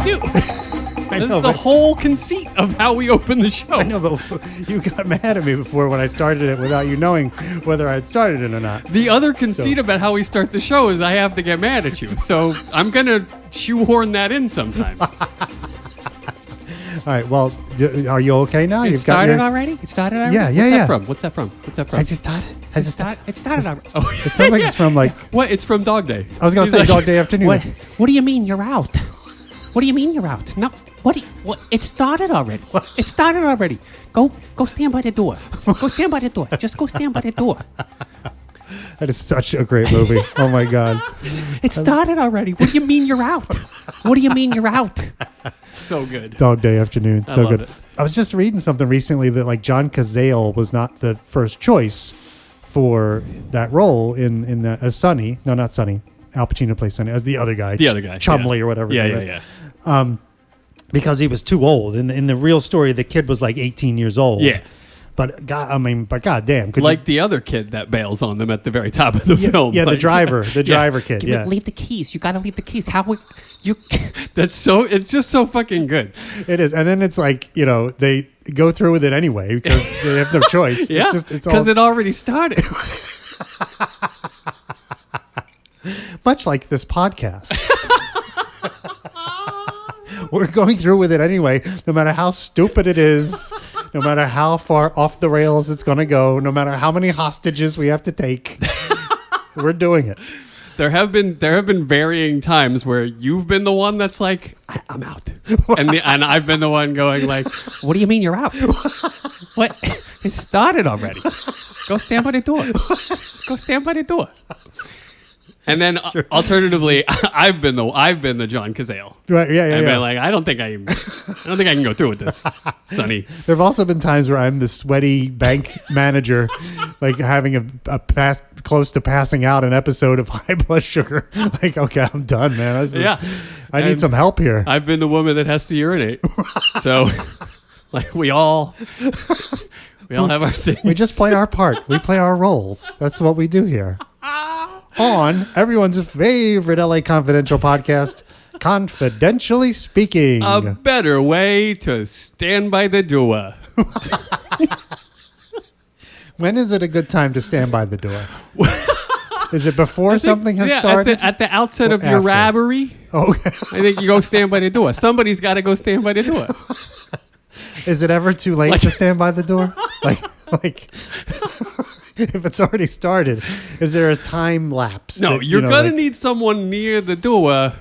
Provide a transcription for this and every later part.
do. That's the whole conceit of how we open the show. I know, but you got mad at me before when I started it without you knowing whether I had started it or not. The other conceit about how we start the show is I have to get mad at you. So I'm going to shoehorn that in sometimes. All right, well, are you okay now? It started already? It started already? Yeah. What's that from? I just started. It started already. Oh, It sounds like it's from What? It's from Dog Day. I was going to say Dog Day Afternoon. What do you mean you're out? What do you mean you're out? No. What? It started already. It started already. Go stand by the door. Go stand by the door. Just go stand by the door. That is such a great movie. Oh my God. It started already. What do you mean you're out? What do you mean you're out? So good. Dog Day Afternoon. So love good. it. I was just reading something recently that like John Cazale was not the first choice for that role in the, as Sonny. No, not Sonny. Al Pacino plays Sonny as the other guy. The other guy. Chumley or whatever. Yeah. Because he was too old. In the real story, the kid was like 18 years old. Yeah. But goddamn, the other kid that bails on them at the very top of the film. Yeah, like, the driver kid. Yeah, Leave the keys. You gotta leave the keys. It's just so fucking good. It is, and then it's like they go through with it anyway because they have no choice. Yeah, it's because it already started. Much like this podcast. We're going through with it anyway, no matter how stupid it is, no matter how far off the rails it's going to go, no matter how many hostages we have to take. We're doing it. There have been varying times where you've been the one that's like, I'm out, and I've been the one going like, what do you mean you're out? What? It started already. Go stand by the door. Go stand by the door. And then alternatively, I've been the John Cazale. Right? Yeah. I've been like, I don't think I can go through with this, Sonny. There have also been times where I'm the sweaty bank manager, like having a pass close to passing out an episode of High Blood Sugar. Like, okay, I'm done, man. I need some help here. I've been the woman that has to urinate. So, like, we all have our things. We just play our part. We play our roles. That's what we do here. On everyone's favorite LA Confidential podcast, Confidentially Speaking. A better way to stand by the door. When is it a good time to stand by the door? Is it before something has started? At the outset of your robbery. Oh, I think you go stand by the door. Somebody's got to go stand by the door. Is it ever too late to stand by the door? Like, if it's already started, is there a time lapse? No, you're gonna need someone near the door,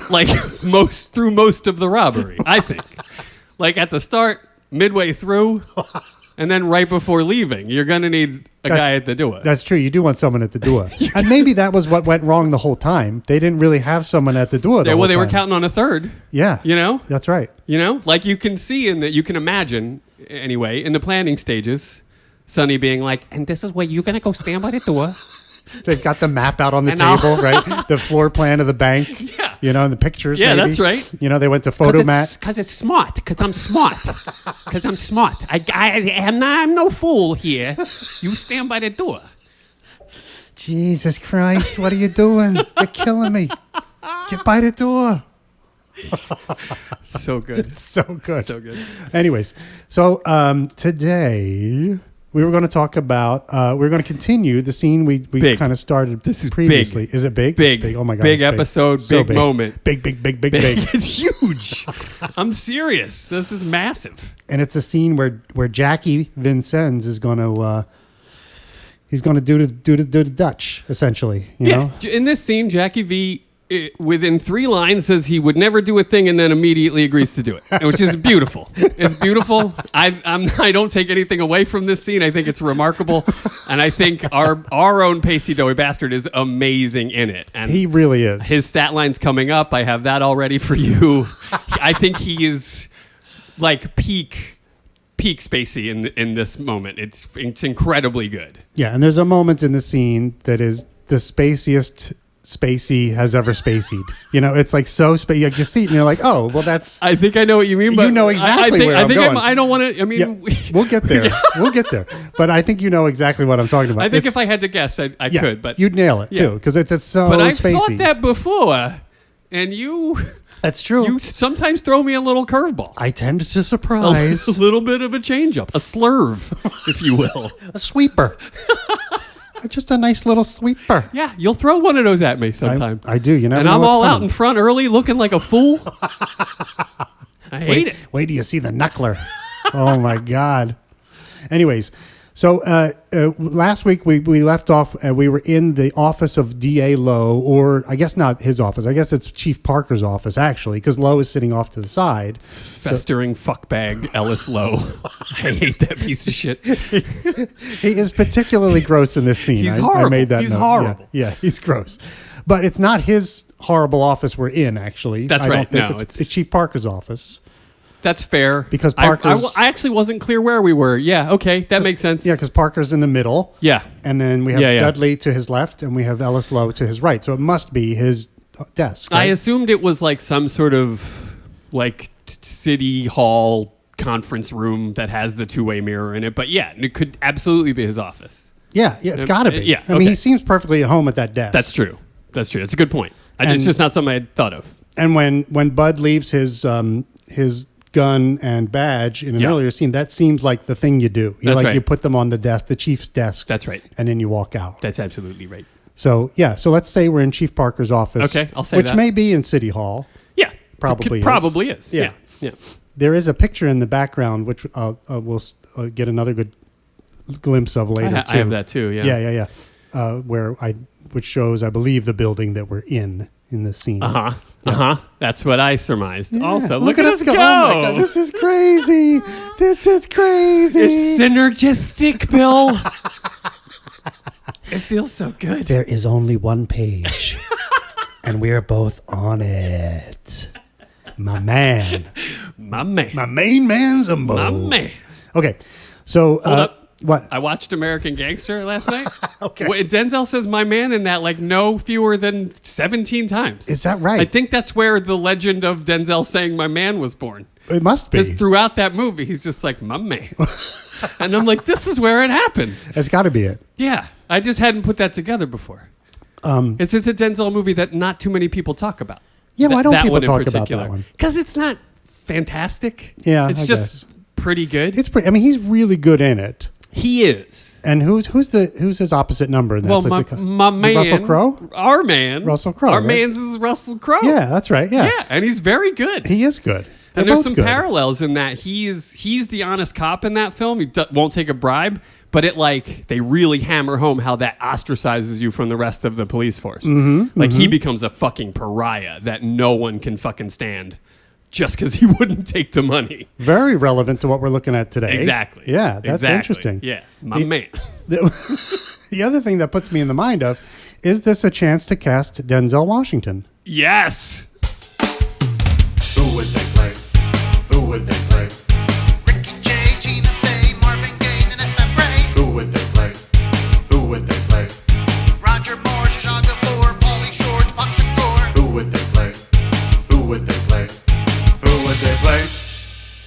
like through most of the robbery. I think, like at the start, midway through, and then right before leaving, you're gonna need a guy at the door. That's true. You do want someone at the door, and maybe that was what went wrong the whole time. They didn't really have someone at the door. They were counting on a third. Yeah, that's right. Like you can see you can imagine anyway in the planning stages. Sonny being like, and this is where you're going to go stand by the door. They've got the map out on the table, right? The floor plan of the bank. Yeah. And the pictures. Yeah, maybe. That's right. They went to Photomat. Because it's smart. Because I'm smart. Because I'm smart. I'm no fool here. You stand by the door. Jesus Christ, what are you doing? You're killing me. Get by the door. So good. It's so good. So good. Anyways, so today we were going to talk about, we're going to continue the scene we kind of started previously. Big. Is it big? Big. It's big. Oh my God. Big episode, so big moment. Big. It's huge. I'm serious. This is massive. And it's a scene where Jackie Vincennes is going to, he's going to do the Dutch, essentially. You know? In this scene, Jackie V, within 3 lines, says he would never do a thing and then immediately agrees to do it, which is beautiful. It's beautiful. I don't take anything away from this scene. I think it's remarkable. And I think our own Pacey Doughy Bastard is amazing in it. And he really is. His stat line's coming up. I have that already for you. I think he is like peak Spacey in this moment. It's incredibly good. Yeah, and there's a moment in the scene that is the spaciest Spacey has ever Spacey'd. It's like so spacey. Like you see it and you're like, oh, well, that's. I think I know what you mean, but you know exactly where I'm going. I don't want to. I mean, we'll get there. We'll get there. But I think you know exactly what I'm talking about. I think if I had to guess, I could. But you'd nail it too because it's so But I've Spacey. thought that before, and you. That's true. You sometimes throw me a little curveball. I tend to surprise. A little bit of a change-up. A slurve, if you will. A sweeper. Just a nice little sweeper. Yeah, you'll throw one of those at me sometime. I do. You never and know I'm what's all out coming. in front early looking like a fool. I hate it. Wait till you see the knuckler. Oh, my God. Anyways, so last week we left off, we were in the office of D.A. Lowe, or I guess not his office. I guess it's Chief Parker's office, actually, because Lowe is sitting off to the side. Festering fuckbag Ellis Lowe. I hate that piece of shit. He is particularly gross in this scene. He's I horrible. made that He's note. horrible. Yeah, he's gross. But it's not his horrible office we're in, actually. That's I right. don't think No, it's Chief Parker's office. That's fair. Because I Parker's... actually wasn't clear where we were. Yeah, okay. That makes sense. Yeah, because Parker's in the middle. Yeah. And then we have Yeah. Dudley to his left, and we have Ellis Lowe to his right. So it must be his desk. I Right? assumed it was like some sort of like city hall conference room that has the two-way mirror in it. But yeah, it could absolutely be his office. Yeah, it's got to be. Yeah, I mean, okay. he seems perfectly at home at that desk. That's true. That's a good point. And- It's just not something I had thought of. And when Bud leaves his gun and badge in an Yeah. earlier scene, that seems like the thing you do. That's right. You put them on the desk, the chief's desk. That's right. And then you walk out. That's absolutely right. So let's say we're in Chief Parker's office. Okay, I'll say which that. may be in City Hall. Yeah. Probably is. Probably is. Yeah. Yeah. There is a picture in the background, which we'll get another good glimpse of later. I have that too. Yeah. Yeah. Which shows, I believe, the building that we're in this scene. That's what I surmised. Yeah. Also, look at us go. Oh my God, this is crazy. This is crazy. It's synergistic, Bill. It feels so good. There is only one page, and we're both on it. My man. My man. My main man, Zumbo. My man. Okay, so Hold up. what? I watched American Gangster last night. Okay. Denzel says "my man" in that like no fewer than 17 times. Is that right? I think that's where the legend of Denzel saying "my man" was born. It must be. Because throughout that movie, he's just like "my man," and I'm like, "This is where it happened." It's got to be it. Yeah, I just hadn't put that together before. It's a Denzel movie that not too many people talk about. Yeah, why don't That people one in talk about particular. that one? Because it's not fantastic. Yeah, it's I just pretty good. It's pretty. I mean, he's really good in it. He is. And who's his opposite number in that? Well, Is my it man, Russell Crowe? Our man, Russell Crowe, Our right? man's is Russell Crowe. Yeah, that's right. Yeah, yeah, and he's very good. he is good. They're And there's both some good. parallels in that he's the honest cop in that film. He won't take a bribe, but they really hammer home how that ostracizes you from the rest of the police force. He becomes a fucking pariah that no one can fucking stand just because he wouldn't take the money. Very relevant to what we're looking at today. Exactly. Yeah, that's Exactly. interesting. Yeah, my man. The other thing that puts me in the mind of, is this a chance to cast Denzel Washington? Yes. Who would they play? Who would they play? Ricky Jay, Tina Fey, Marvin Gaye, and FM Ray. Who would they play? Who would they play? Roger Moore, Shah Gabor, Pauly Shore, Tupac Shakur. Who would they play? Who would they play? Who would they play?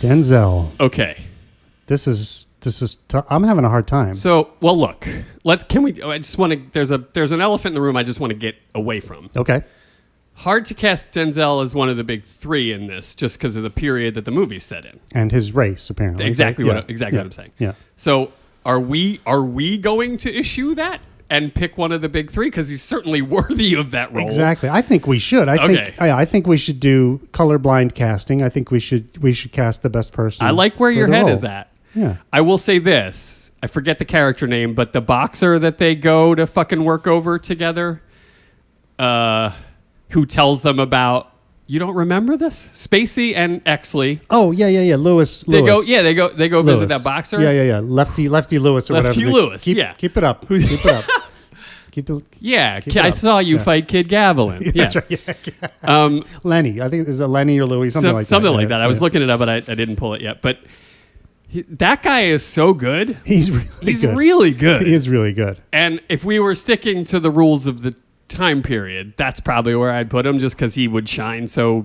Denzel. Okay. This is I'm having a hard time. So, well, look. I just want to. There's an elephant in the room. I just want to get away from. Okay. Hard to cast Denzel as one of the big three in this, just because of the period that the movie's set in. And his race, apparently. Exactly Yeah. what I'm saying. Yeah. So, are we going to issue that and pick one of the big three? Because he's certainly worthy of that role. Exactly. I think we should. I think we should do colorblind casting. I think we should cast the best person. I like where for your the head role. is at. Yeah. I will say this. I forget the character name, but the boxer that they go to fucking work over together, who tells them about, you don't remember this? Spacey and Exley. Oh yeah. Lewis. They Lewis. go Lewis. visit that boxer. Yeah. Lefty Lewis or Lefty whatever. Lewis, Keep, yeah. Keep it up. Keep it up. Keep it. Yeah, Keep it I up. saw you Yeah. fight Kid Gavilan. Yeah. That's right. Yeah. Lenny. I think is it Lenny or Louis? Something like that. Something like Yeah, that. I was yeah. looking it up, but I didn't pull it yet. But that guy is so good. He's really good. He is really good. And if we were sticking to the rules of the time period, that's probably where I'd put him, just because he would shine so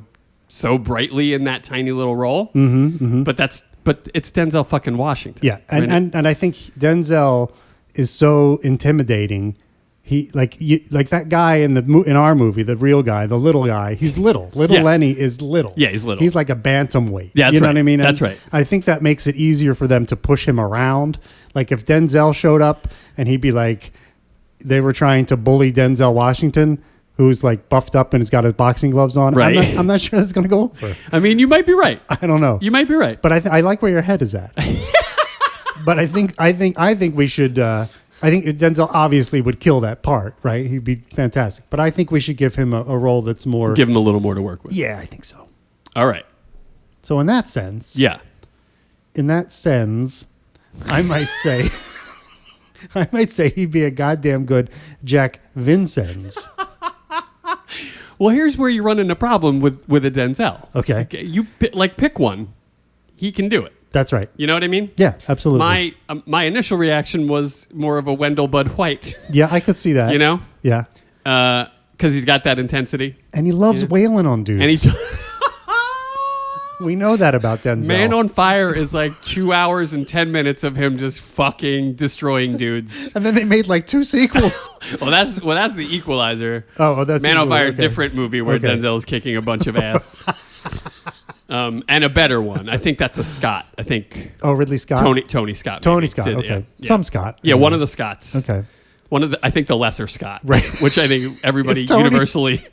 brightly in that tiny little role. But it's Denzel fucking Washington. Yeah, and I think Denzel is so intimidating. he like that guy in our movie, the real guy, the little guy. He's little. Yeah. Lenny is little. Yeah, he's little. He's like a bantamweight. Yeah, that's you know right. what I mean. That's And right. I think that makes it easier for them to push him around. Like if Denzel showed up and he'd be like, they were trying to bully Denzel Washington, who's like buffed up and has got his boxing gloves on. Right. I'm not sure that's going to go over. I mean, you might be right. I don't know. You might be right. But I like where your head is at. But I think we should. I think Denzel obviously would kill that part, right? He'd be fantastic. But I think we should give him a role that's more. Give him a little more to work with. Yeah, I think so. All right. So in that sense, Yeah. I might say he'd be a goddamn good Jack Vincennes. Well, here's where you run into a problem with a Denzel. Okay. You pick one. He can do it. That's right. You know what I mean? Yeah, absolutely. My initial reaction was more of a Wendell Bud White. Yeah, I could see that. You know? Yeah. Because he's got that intensity. And he loves wailing on dudes. And he we know that about Denzel. Man on Fire is like 2 hours and 10 minutes of him just fucking destroying dudes. And then they made like 2 sequels. Well, that's the Equalizer. Oh, that's Man on Equalizer, Fire, okay. different movie where Okay. Denzel's kicking a bunch of ass. And a better one. I think that's a Scott. I think Oh, Ridley Scott? Tony Scott. Tony maybe, Scott, did, okay. yeah. Some Scott. Yeah, one of the Scotts. Okay. I think the lesser Scott. Right. Which I think everybody It's Tony. universally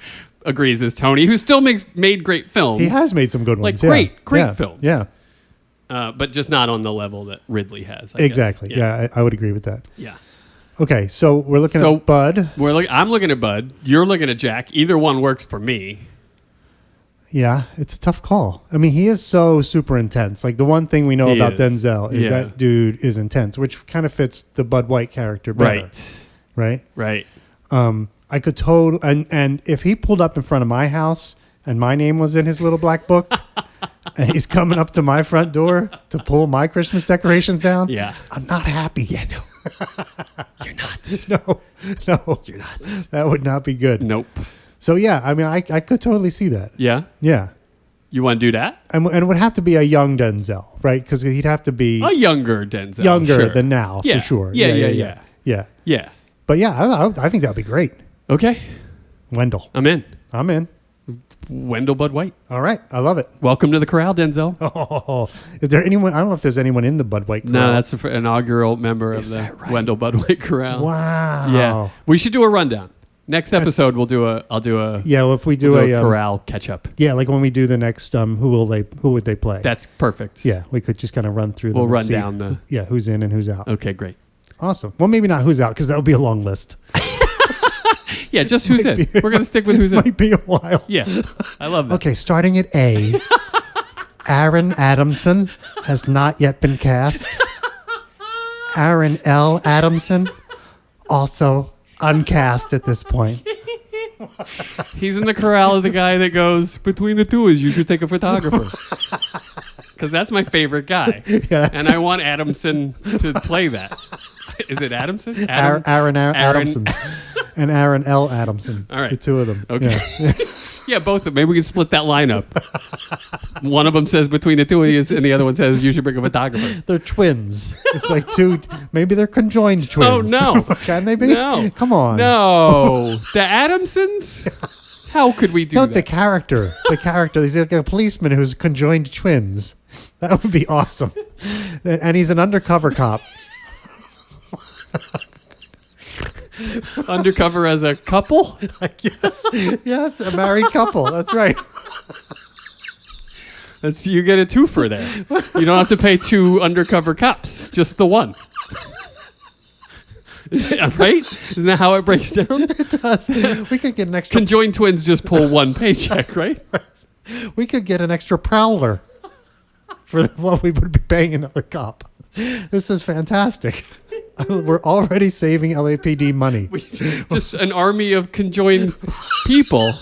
agrees is Tony, who still made great films. He has made some good Like ones. yeah. great Yeah. films. Yeah, But just not on the level that Ridley has. I guess. exactly. Yeah, I would agree with that. Yeah. Okay, so we're looking So- at Bud. I'm looking at Bud. You're looking at Jack. Either one works for me. Yeah, it's a tough call. I mean, he is so super intense. Like the one thing we know He about is. Denzel is Yeah. that dude is intense, which kind of fits the Bud White character better. Right. Right? I could and if he pulled up in front of my house and my name was in his little black book and he's coming up to my front door to pull my Christmas decorations down, Yeah. I'm not happy. Yeah, no. You're not. No. You're not. That would not be good. Nope. So yeah, I mean, I could totally see that. Yeah. Yeah. You want to do that? And it would have to be a young Denzel, right? Because he'd have to be A younger Denzel. younger sure. than now, Yeah. for sure. Yeah. Yeah. But yeah, I think that'd be great. Okay. Wendell. I'm in. I'm in. Wendell Bud White. All right. I love it. Welcome to the corral, Denzel. Oh, is there anyone? I don't know if there's anyone in the Bud White No, Corral. that's an inaugural member of Is the that right? Wendell Bud White Corral. Wow. Yeah. We should do a rundown. Next episode, I'll do a Yeah. Well, if we do we'll do a corral catch up. yeah, like when we do the next who would they play? That's perfect. Yeah, we could just kind of run through. We'll them and run see, down the. yeah, who's in and who's out. Okay, great. Awesome. Well, maybe not who's out because that would be a long list. Yeah, just who's in. We're gonna stick with who's in. Might be a while. Yeah, I love that. Okay, starting at A. Aaron Adamson has not yet been cast. Aaron L. Adamson, also uncast at this point. He's in the corral of the guy that goes, between the two of you should take a photographer. Because that's my favorite guy. Yeah, and I want Adamson to play that. Is it Adamson? Aaron Adamson and Aaron L. Adamson. All right. The two of them. Okay. Yeah. Yeah, both of them. Maybe we can split that lineup. One of them says between the two of you, and the other one says you should bring a photographer. They're twins. It's like two, maybe they're conjoined twins. Oh, no. Can they be? No. Come on. No. The Adamsons? How could we do No, that? the character. The character. He's like a policeman who's conjoined twins. That would be awesome. And he's an undercover cop. Undercover as a couple? Yes, a married couple. That's right. You get a twofer there. You don't have to pay 2 undercover cops, just the one. Right? Isn't that how it breaks down? It does. We could get an extra. Conjoined twins just pull one paycheck, right? We could get an extra prowler for what we would be paying another cop. This is fantastic. We're already saving LAPD money. Just an army of conjoined people,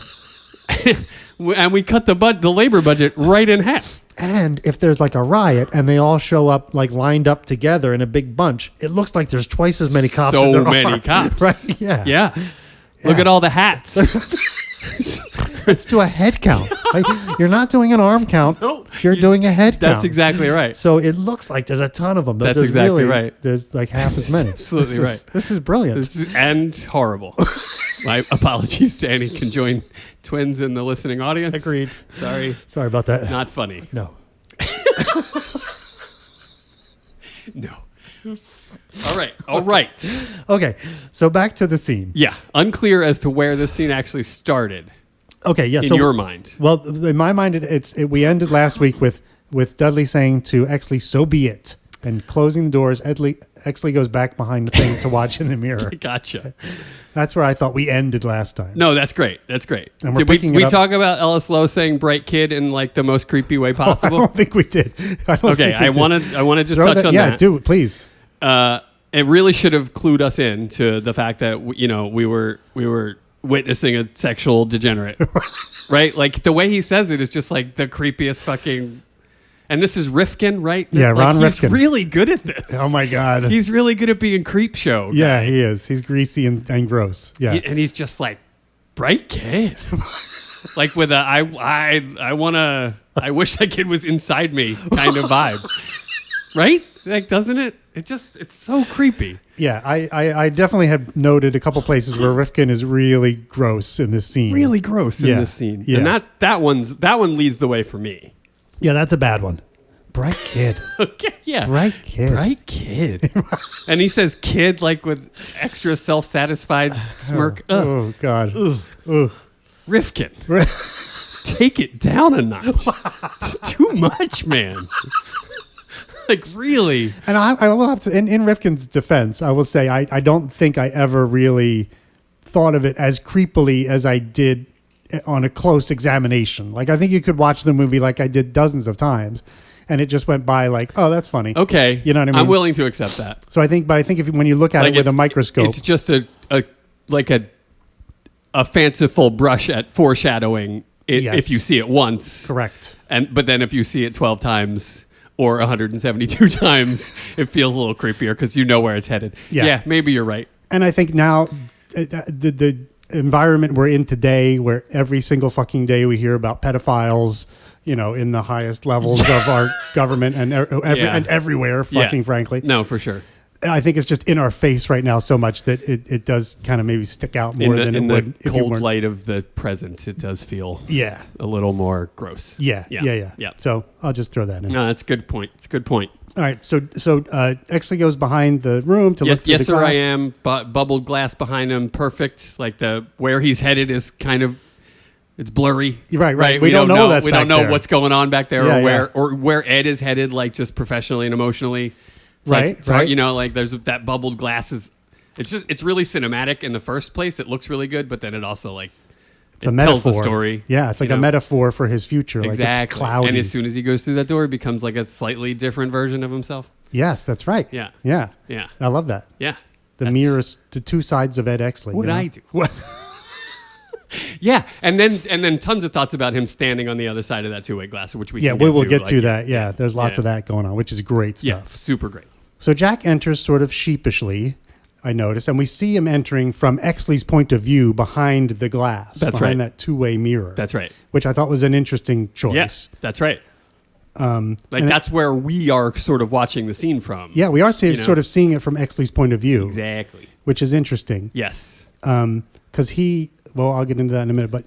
and we cut the labor budget right in half. And if there's like a riot and they all show up like lined up together in a big bunch, it looks like there's twice as many cops. So as there many are. cops. Right? Yeah. Yeah. Look at all the hats. Let's do a head count. Like, you're not doing an arm count. No. You're doing a head count. That's exactly right. So it looks like there's a ton of them. But That's there's exactly right. There's like half as many. Absolutely right. This is brilliant. And horrible. My apologies to any conjoined twins in the listening audience. Agreed. Sorry. Sorry about that. Not funny. No. No. All right. Okay. So back to the scene. Yeah. Unclear as to where this scene actually started Okay. Yeah. in your mind. Well, in my mind, we ended last week with Dudley saying to Exley, "So be it," and closing the doors. Exley goes back behind the thing to watch in the mirror. Gotcha. That's where I thought we ended last time. No, that's great. That's great. And we're Did we picking it up- talk about Ellis Lowe saying "bright kid" in like the most creepy way I possible? don't think we did. Okay, I want to just touch on yeah, that. do it, please. It really should have clued us in to the fact that we were witnessing a sexual degenerate, right? Like the way he says it is just like the creepiest fucking. And this is Rifkin, right? Yeah, Like, Ron he's Rifkin. really good at this. Oh my God. He's really good at being creep show. Yeah, he is. He's greasy and gross. Yeah. And he's just like bright kid. Like with a I wish that kid was inside me kind of vibe. Right? Like, doesn't it? It's so creepy. Yeah, I definitely have noted a couple places where Rifkin is really gross in this scene. Really gross in Yeah. this scene. Yeah. And that one leads the way for me. Yeah, that's a bad one. Bright kid. Okay, yeah. Bright kid. Bright kid. And he says kid like with extra self-satisfied smirk. Ugh. Oh God. Ugh. Rifkin. Take it down a notch. It's too much, man. Like, really? And I will have to, in Rifkin's defense, I will say I don't think I ever really thought of it as creepily as I did on a close examination. Like, I think you could watch the movie like I did dozens of times, and it just went by like, oh, that's funny. Okay. You know what I mean? I'm willing to accept that. So I think if when you look at it with a microscope, it's just a fanciful brush at foreshadowing Yes. if you see it once. correct. But then if you see it 12 times or 172 times, it feels a little creepier because you know where it's headed. Yeah. Maybe you're right. And I think now the environment we're in today, where every single fucking day we hear about pedophiles, in the highest levels of our government and and everywhere, fucking frankly. No, for sure. I think it's just in our face right now so much that it does kind of maybe stick out more than it would in if the you cold weren't. light of the present. It does feel Yeah. a little more gross. Yeah. So I'll just throw that in. No, that's a good point. It's a good point. All right. So Exley goes behind the room to look through Yes, the sir, glass. I am. Bubbled glass behind him, perfect. Like where he's headed is kind of, it's blurry. Right. We don't know that's we back don't know there. what's going on back there, Yeah, or where Ed is headed, like just professionally and emotionally. It's Right, like, it's hard, right. like there's that bubbled glass is. It's really cinematic in the first place. It looks really good, but then it also It's a tells metaphor. the story. Yeah, it's like a metaphor for his future. Like Exactly. it's cloudy. And as soon as he goes through that door, he becomes like a slightly different version of himself. Yes, that's right. Yeah. Yeah. Yeah. I love that. Yeah. The mirrors to two sides of Ed Exley. What I do. Yeah, and then tons of thoughts about him standing on the other side of that two-way glass, which we Yeah, can we get will to, get like, to that. Yeah, there's lots Yeah. of that going on, which is great Yeah, stuff. super great. So Jack enters sort of sheepishly, I notice, and we see him entering from Exley's point of view behind the glass, That's behind right. that two-way mirror. That's right. Which I thought was an interesting choice. Yes, that's right. That's where we are sort of watching the scene from. Yeah, we are know? sort of seeing it from Exley's point of view, Exactly. which is interesting. Yes. Because I'll get into that in a minute, but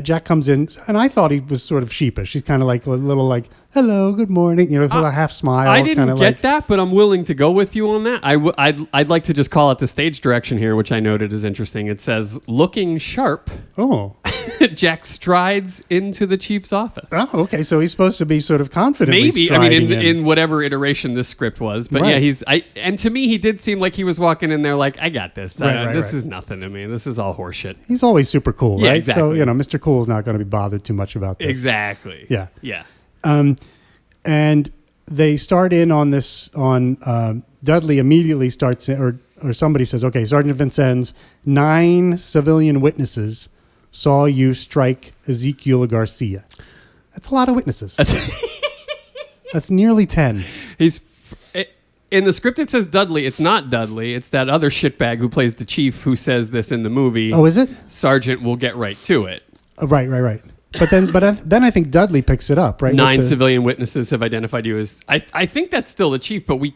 Jack comes in, and I thought he was sort of sheepish. He's kind of like a little like, hello, good morning, a half smile. I didn't kinda get like, that, but I'm willing to go with you on that. I'd like to just call out the stage direction here, which I noted is interesting. It says, looking sharp, Oh. Jack strides into the chief's office. Oh, okay. So he's supposed to be sort of confidently Maybe, I mean, striding in whatever iteration this script was, but Right. yeah, and to me, he did seem like he was walking in there like, I got this. Right, this right. is nothing to me. This is all horseshit. He's always super cool, Yeah, right? exactly. So, Mr. Cool's not going to be bothered too much about this. Exactly. Yeah. Yeah. And they start in on this, Dudley immediately starts, or somebody says, okay, Sergeant Vincennes, 9 civilian witnesses saw you strike Ezekiel Garcia. That's a lot of witnesses. That's nearly 10. in the script it says Dudley. It's not Dudley. It's that other shitbag who plays the chief who says this in the movie. Oh, is it? Sergeant will get right to it. Right. But then I think Dudley picks it up, right? 9 civilian witnesses have identified you as. I think that's still the chief, but we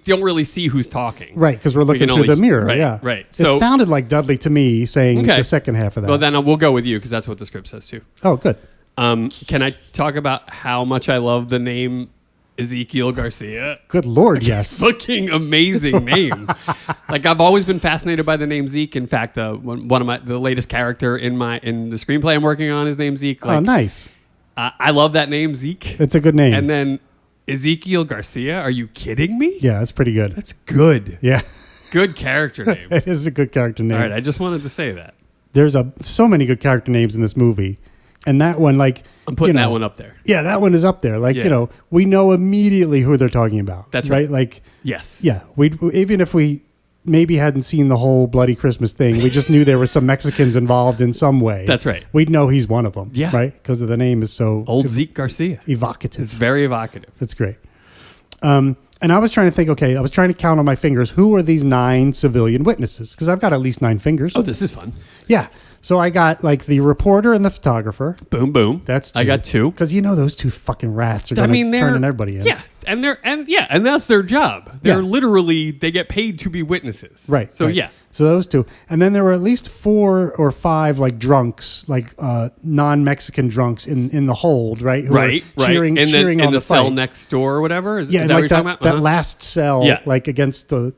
don't really see who's talking. Right, because we're looking can through only- the mirror. right, Yeah, right. It So- sounded like Dudley to me saying the second half of that. Well, then we'll go with you because that's what the script says too. Oh, good. Can I talk about how much I love the name Ezekiel Garcia? Good Lord, yes. Fucking amazing name. Like I've always been fascinated by the name Zeke. In fact, one of the latest character in the screenplay I'm working on is named Zeke. Like, Oh, nice. I love that name Zeke. It's a good name. And then Ezekiel Garcia. Are you kidding me? Yeah, it's pretty good. That's good. Yeah, Good character name. it is a good character name. All right, I just wanted to say that. There's so many good character names in this movie. And that one, like... I'm putting that one up there. Yeah, that one is up there. Like, Yeah. we know immediately who they're talking about. That's right. Like, Yes. yeah, even if we maybe hadn't seen the whole Bloody Christmas thing, we just knew there were some Mexicans involved in some way. That's right. We'd know he's one of them. Yeah. Right? Because the name is so... Old Zeke Garcia. evocative. It's very evocative. That's great. And I was trying to think, I was trying to count on my fingers, who are these 9 civilian witnesses? Because I've got at least 9 fingers. Oh, this is fun. Yeah. So I got like the reporter and the photographer. Boom, boom. That's 2. I got 2. Because those 2 fucking rats are going to turn everybody in. Yeah, and that's their job. They're Yeah. literally they get paid to be witnesses. Right. So right. yeah. So those 2. And then there were at least 4 or 5 like drunks, like non-Mexican drunks in the hold, right? Who Right. were cheering, In cheering the on the cell fight. next door or whatever. Is Yeah, that and what like you're talking about? that last cell, Yeah. like against the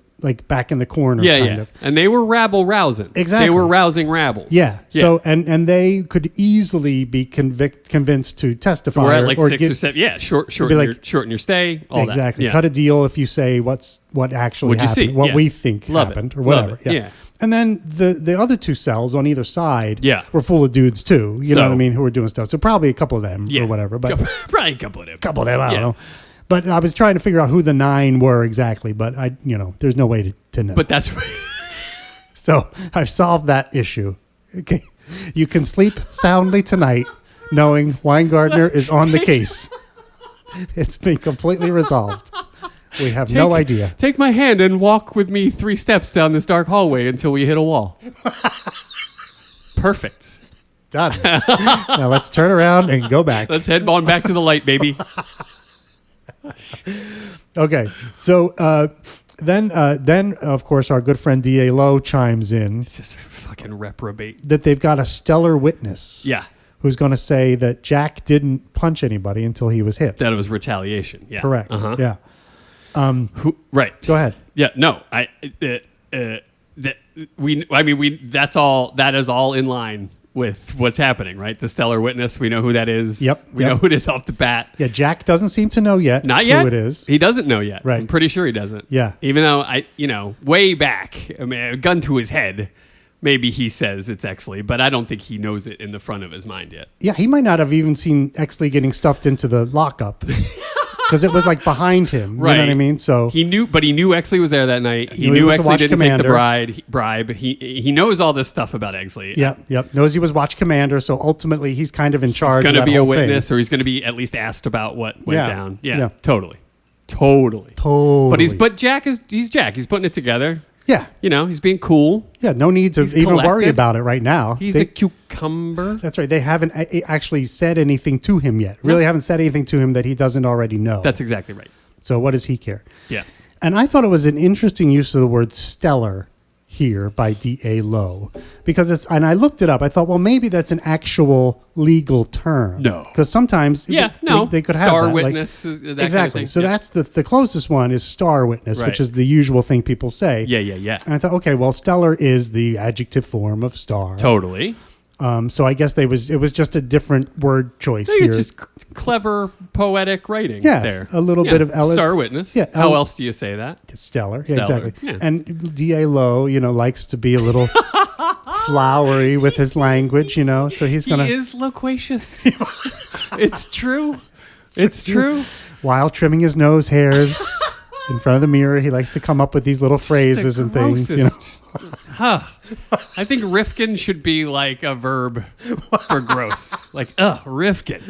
back in the corner. Yeah, kind yeah. of. And they were rabble rousing. Exactly. They were rousing rabbles. Yeah. So and they could easily be convinced to testify. We're at like or 6 or 7. Yeah, shorten your stay. All exactly. That. Yeah. Cut a deal if you say what actually What'd you happened, see? what Yeah. we think Love happened, it. or Love whatever. it. Yeah. And then the other 2 cells on either side Yeah. were full of dudes too. You know So- what I mean? Who were doing stuff. So probably a couple of them Yeah. or whatever. But Probably a couple of them. I don't Yeah. know. But I was trying to figure out who the 9 were exactly. But there's no way to know. But that's So I've solved that issue. Okay. You can sleep soundly tonight knowing Weingardner is on the case. It's been completely resolved. We have no idea. Take my hand and walk with me 3 steps down this dark hallway until we hit a wall. Perfect. Done. Now let's turn around and go back. Let's head on back to the light, baby. Okay. So then of course our good friend D.A. Lowe chimes in Just a fucking reprobate. that they've got a stellar witness. Yeah. Who's going to say that Jack didn't punch anybody until he was hit. That it was retaliation. Yeah. Correct. Uh-huh. Yeah. Right. Go ahead. Yeah. No. That is all in line with what's happening, right? The stellar witness. We know who that is. Yep, We yep. know who it is off the bat. Yeah. Jack doesn't seem to know yet. Not yet. Who it is. He doesn't know yet. Right. I'm pretty sure he doesn't. Yeah. Even though way back, a gun to his head, maybe he says it's Exley, but I don't think he knows it in the front of his mind yet. Yeah. He might not have even seen Exley getting stuffed into the lockup because it was like behind him. Right. You know what I mean? So He knew Exley was there that night. He Knew he knew was the Exley watch didn't take the commander. bribe. He knows all this stuff about Exley. Yep. Knows he was watch commander. So ultimately he's kind of in charge. He's going to of that be a whole witness, thing. or he's going to be at least asked about what went Yeah. down. Yeah, Yeah. totally. Totally. But Jack he's Jack. He's putting it together. Yeah. He's being cool. Yeah. No need to He's even worry collected. about it right now. He's They- a cucumber. That's right. They haven't actually said anything to him yet. Really haven't said anything to him that he doesn't already know. That's exactly right. So what does he care? Yeah. And I thought it was an interesting use of the word stellar here by D.A. Lowe because and I looked it up. I thought, well, maybe that's an actual legal term. No. Because sometimes they could have Star that. witness, that kind of exactly. thing. So Yeah. that's the closest one is star witness, Right. which is the usual thing people say. Yeah. And I thought, okay, well, stellar is the adjective form of star. Totally. So I guess it was just a different word choice I think here. it's just clever poetic writing Yes, there. a little bit of star witness. Yeah, How else do you say that? Stellar. Stellar, Exactly. yeah. And D.A. Lowe, likes to be a little flowery with his language, so he's going He to, is loquacious. It's true. It's true. while trimming his nose hairs in front of the mirror, he likes to come up with these little phrases The and things, grossest. I think Rifkin should be like a verb for gross. Like, Rifkin.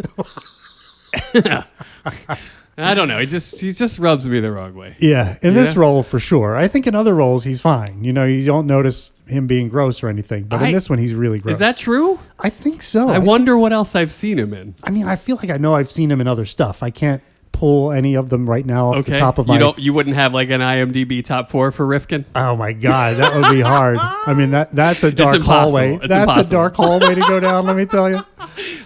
I don't know. He just rubs me the wrong way. Yeah, in this Yeah. role for sure. I think in other roles he's fine. You know, you don't notice him being gross or anything, but in this one he's really gross. Is that true? I think so. I wonder what else I've seen him in. I mean, I feel like I know I've seen him in other stuff. I can't pull any of them right now off the top of my. You wouldn't have like an IMDb top 4 for Rifkin? Oh my god, that would be hard. I mean, that's a dark impossible. hallway. It's That's impossible. a dark hallway to go down. Let me tell you.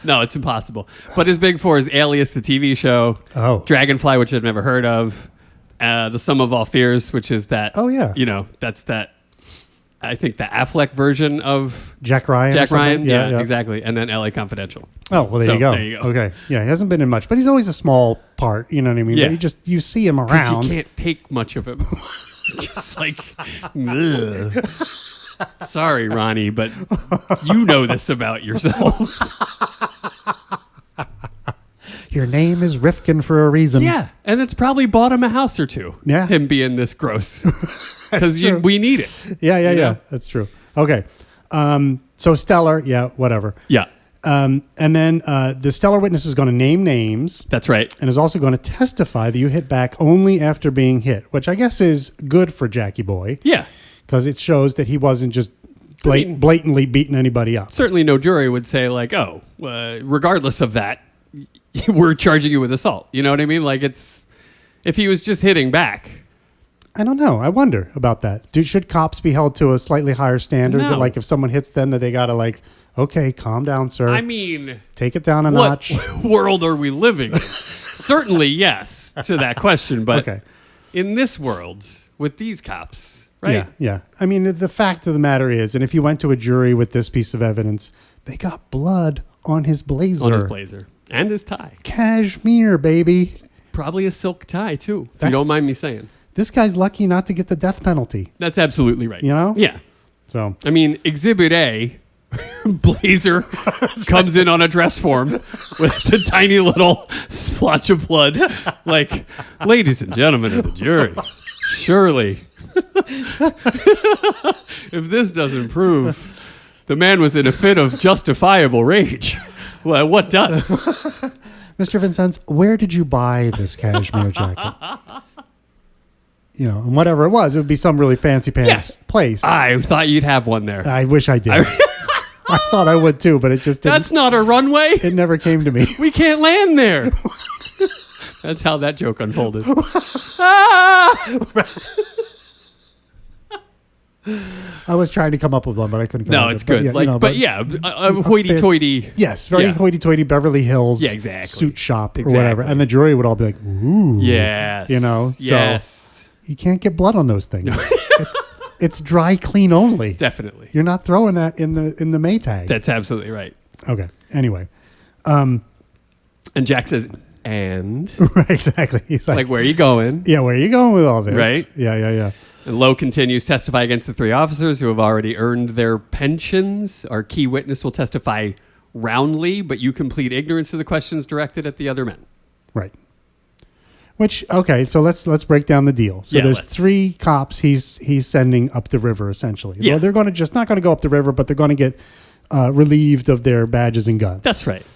No, it's impossible. But his big 4 is Alias, the TV show. Oh. Dragonfly, which I've never heard of. The Sum of All Fears, which is that. Oh, yeah. You know, that's that. I think the Affleck version of Jack Ryan. or Jack something? Ryan. Yeah, exactly. And then LA Confidential. Oh well, there So, you go. there you go. Okay, yeah, he hasn't been in much, but he's always a small part. You know what I mean? Yeah. But you see him 'Cause around. you can't take much of him. Just like, ugh. Sorry, Ronnie, but you know this about yourself. Your name is Rifkin for a reason. Yeah, and it's probably bought him a house or two. Yeah. Him being this gross. Because true. we need it. yeah. know? That's true. Okay, so Stellar, yeah, whatever. Yeah, And then the Stellar witness is going to name names that's right. and is also going to testify that you hit back only after being hit, which I guess is good for Jackie Boy. Yeah. Because it shows that he wasn't just mean- blatantly beating anybody up. Certainly no jury would say, like, oh, regardless of that, we're charging you with assault. You know what I mean? Like, it's if he was just hitting back. I don't know. I wonder about that. Should cops be held to a slightly higher standard? No. That, like, if someone hits them, that they got to, like, okay, calm down, sir. I mean, Take it down a what notch. world are we living in? Certainly, yes, to that question. But Okay. in this world, with these cops, right? Yeah. I mean, the fact of the matter is, and if you went to a jury with this piece of evidence, they got blood on his blazer. On his blazer. And his tie. Cashmere, baby. Probably a silk tie, too, if you That's- don't mind me saying. This guy's lucky not to get the death penalty. That's absolutely right. You know? Yeah. So, I mean, Exhibit A, Blazer comes in on a dress form with the tiny little splotch of blood. Like, ladies and gentlemen of the jury, surely, if this doesn't prove the man was in a fit of justifiable rage, well, what does? Mr. Vincennes, where did you buy this cashmere jacket? You know, and whatever it was, it would be some really fancy pants Yes. place. I thought you'd have one there. I wish I did. I thought I would too, but it just didn't. That's not a runway. It never came to me. We can't land there. That's how that joke unfolded. Ah! I was trying to come up with one, but I couldn't come up No, with it's it. good. But, yeah, Like, you know, but yeah, a hoity-toity. Yes, very Yeah. hoity-toity Beverly Hills Yeah, exactly. suit shop or Exactly. whatever. And the jury would all be like, ooh. Yes. You know, so- Yes. You can't get blood on those things. It's dry clean only. Definitely. You're not throwing that in the Maytag. That's absolutely right. Okay. Anyway. And Jack says, and? Right, exactly. He's Like, where are you going? yeah, where are you going with all this? Right? Yeah. And Lowe continues to testify against the 3 officers who have already earned their pensions. Our key witness will testify roundly, but you can plead ignorance to the questions directed at the other men. Right. Which, okay, so let's break down the deal. So Yeah, there's let's. 3 cops he's sending up the river essentially. Yeah. Well, they're going to just not going to go up the river, but they're going to get relieved of their badges and guns. That's right.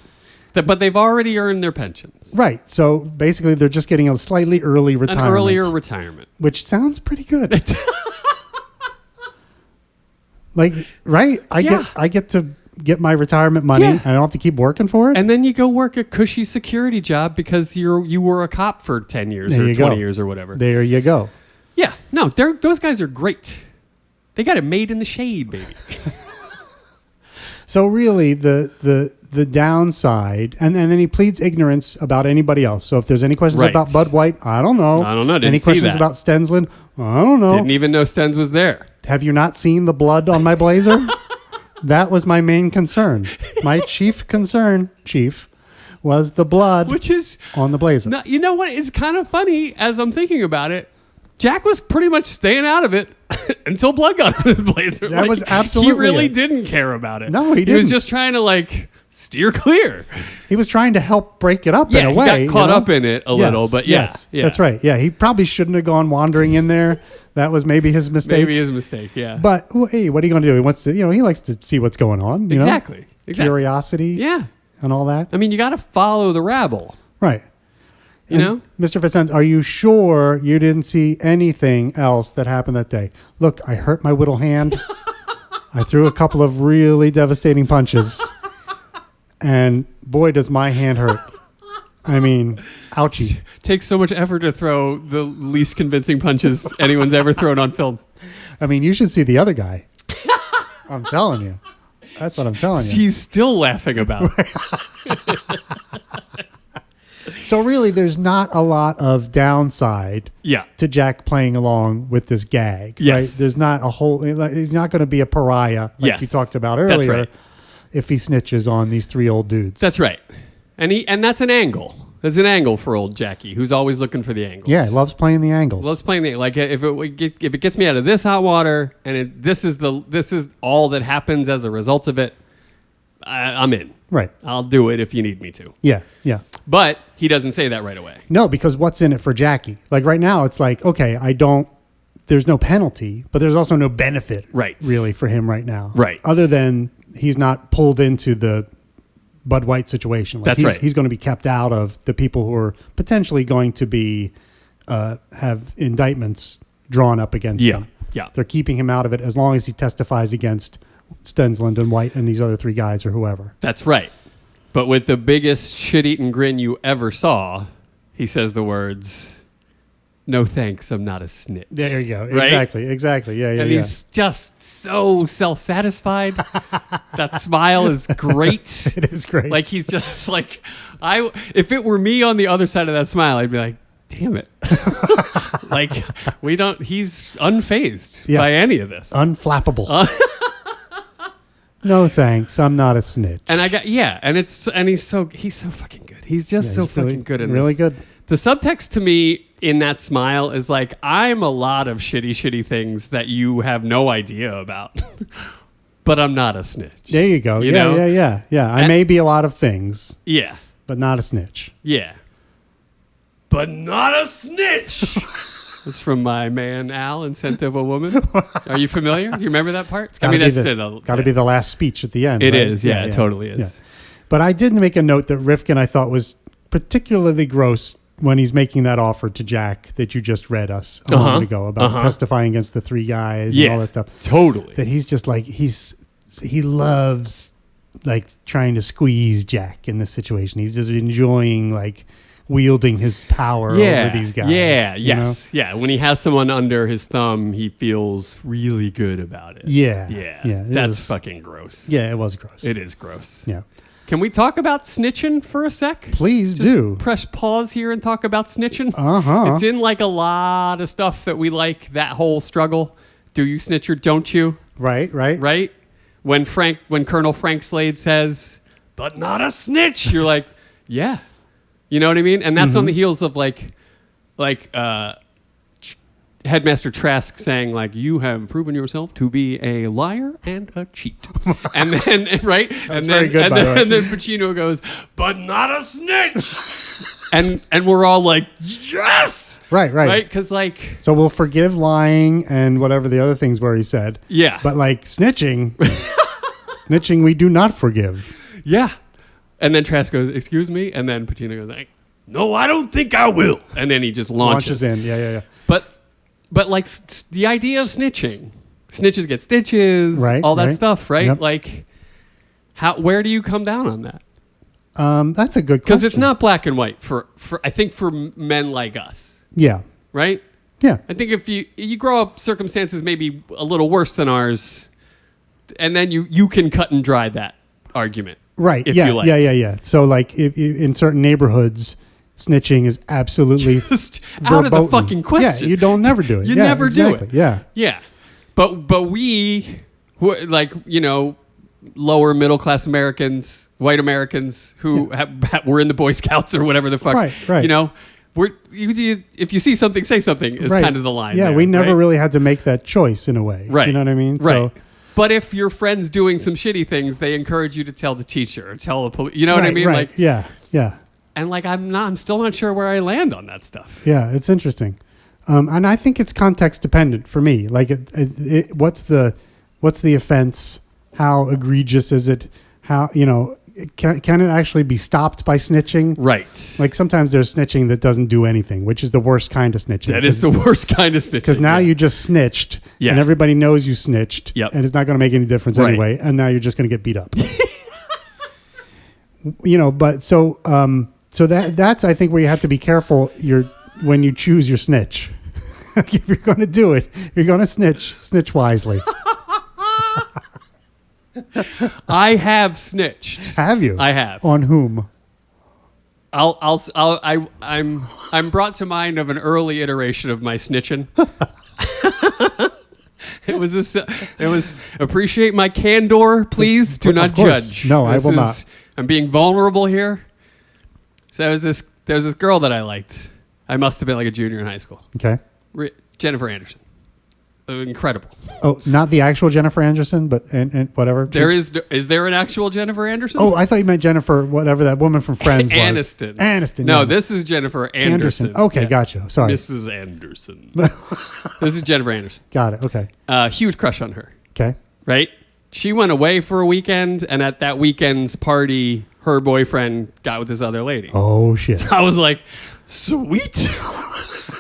But they've already earned their pensions. Right. So basically, they're just getting a slightly early retirement. An earlier retirement. which sounds pretty good. Like, right? Yeah. I get to get my retirement money, Yeah. and I don't have to keep working for it. And then you go work a cushy security job because you were a cop for 10 years There or you 20 go. years or whatever. There you go. Yeah. No, those guys are great. They got it made in the shade, baby. So really, the downside, and then he pleads ignorance about anybody else. So if there's any questions Right. about Bud White, I don't know. I don't know. Didn't Any see questions that. about Stensland? I don't know. Didn't even know Stens was there. Have you not seen the blood on my blazer? That was my main concern. My chief concern, was the blood Which is, on the blazer. no, you know what? It's kind of funny as I'm thinking about it. Jack was pretty much staying out of it until blood got on his blazer. That was absolutely He really it. didn't care about it. No, he He was didn't. just trying to like steer clear. He was trying to help break it up Yeah, in a he way. got caught you know? up in it a Yes, little, but yeah, yes, yeah. that's right. Yeah, he probably shouldn't have gone wandering in there. That was maybe his mistake. Maybe his mistake. Yeah. But well, hey, what are you going to do? He wants to, he likes to see what's going on. You know? Exactly. Curiosity. Yeah. And all that. I mean, you got to follow the rabble. Right. You know? Mr. Fitzsimmons, are you sure you didn't see anything else that happened that day? Look, I hurt my whittle hand. I threw a couple of really devastating punches. And boy, does my hand hurt. I mean, ouchie. Takes so much effort to throw the least convincing punches anyone's ever thrown on film. I mean, you should see the other guy. I'm telling you. That's what I'm telling you. He's still laughing about it. So really, there's not a lot of downside Yeah. to Jack playing along with this gag. Yes. Right? There's not a whole. He's not going to be a pariah like Yes. you talked about That's earlier. right. If he snitches on these three old dudes. That's right. And that's an angle. That's an angle for old Jackie, who's always looking for the angles. Yeah, he loves playing the angles. Loves playing the like if it gets me out of this hot water and this is all that happens as a result of it, I'm in. Right. I'll do it if you need me to. Yeah, yeah. But he doesn't say that right away. No, because what's in it for Jackie? Like right now, it's like, okay, there's no penalty, but there's also no benefit Right. really for him right now. Right. Other than he's not pulled into the Bud White situation. Like That's right. He's going to be kept out of the people who are potentially going to be have indictments drawn up against him. Yeah. They're keeping him out of it as long as he testifies against Stensland and White and these other three guys or whoever. That's right. But with the biggest shit-eating grin you ever saw, he says the words, "No thanks, I'm not a snitch." There you go. Right? Exactly. Yeah. And he's just so self-satisfied. That smile is great. It is great. Like he's just like, if it were me on the other side of that smile, I'd be like, damn it. Like he's unfazed by any of this. Unflappable. No thanks, I'm not a snitch. And he's so fucking good. He's just so he's really, fucking good in really this. good. The subtext to me in that smile is like, I'm a lot of shitty things that you have no idea about, but I'm not a snitch. There you go. You know? Yeah. I may be a lot of things, Yeah. but not a snitch. Yeah. But not a snitch. It's from my man Al in Scent of a Woman. Are you familiar? Do you remember that part? Got to be the last speech at the end. It right? is. Yeah, it totally is. Yeah. But I did make a note that Rifkin I thought was particularly gross when he's making that offer to Jack that you just read us a moment ago about testifying against the three guys and all that stuff. Totally. That he's just like he loves like trying to squeeze Jack in this situation. He's just enjoying like wielding his power over these guys. Yeah, you know? Yeah. When he has someone under his thumb, he feels really good about it. Yeah. That's fucking gross. Yeah, it was gross. It is gross. Yeah. Can we talk about snitching for a sec? Please Just do. Press pause here and talk about snitching. Uh-huh. It's in like a lot of stuff that we like, that whole struggle. Do you snitch or don't you? Right. Right? When Colonel Frank Slade says, "But not a snitch," you're like, yeah. You know what I mean? And that's on the heels of like Headmaster Trask saying like, "You have proven yourself to be a liar and a cheat," and then right, and then Pacino goes, "But not a snitch," and we're all like, "Yes, right," because like, so we'll forgive lying and whatever the other things were he said. Yeah, but like snitching, we do not forgive. Yeah, and then Trask goes, "Excuse me," and then Pacino goes like, "No, I don't think I will," and then he just launches in. Yeah. But like the idea of snitching, snitches get stitches, all that stuff, right? Yep. Like, where do you come down on that? That's a good question. Because it's not black and white for I think for men like us. Yeah. Right. Yeah. I think if you grow up circumstances maybe a little worse than ours, and then you can cut and dry that argument. Right. If Yeah. you like. Yeah. So like if in certain neighborhoods, snitching is absolutely just out of the fucking question. Yeah, you don't never do it. You yeah, never exactly. do it. Yeah. But we, like, you know, lower middle class Americans, white Americans who were in the Boy Scouts or whatever the fuck. Right. You know, if you see something, say something is kind of the line. Yeah, there, we never right? really had to make that choice in a way. Right. You know what I mean? Right. So, but if your friend's doing some shitty things, they encourage you to tell the teacher or tell the police. You know what I mean? Right. Like, yeah. And like, I'm still not sure where I land on that stuff. Yeah, it's interesting, and I think it's context dependent for me. Like, what's the offense? How egregious is it? How can it actually be stopped by snitching? Right. Like sometimes there's snitching that doesn't do anything, which is the worst kind of snitching. That is the worst kind of snitching. Because now you just snitched, Yeah. and everybody knows you snitched, Yep. and it's not going to make any difference Right. anyway. And now you're just going to get beat up. But so that's I think where you have to be careful. When you choose your snitch. If you're going to do it, if you're going to snitch wisely. I have snitched. Have you? I have. On whom? I'm brought to mind of an early iteration of my snitching. It was appreciate my candor, please. Do not Of course. judge. No, I will not. I'm being vulnerable there was this girl that I liked. I must have been like a junior in high school. Okay. Jennifer Anderson. Incredible. Oh, not the actual Jennifer Anderson, but and whatever. Is there an actual Jennifer Anderson? Oh, I thought you meant Jennifer, whatever that woman from Friends was. Aniston. No, yeah. this is Jennifer Anderson. Okay, Yeah. gotcha. Sorry. Mrs. Anderson. This is Jennifer Anderson. Got it. Okay. Huge crush on her. Okay. Right? She went away for a weekend, and at that weekend's party, her boyfriend got with this other lady. Oh, shit. I was like, sweet.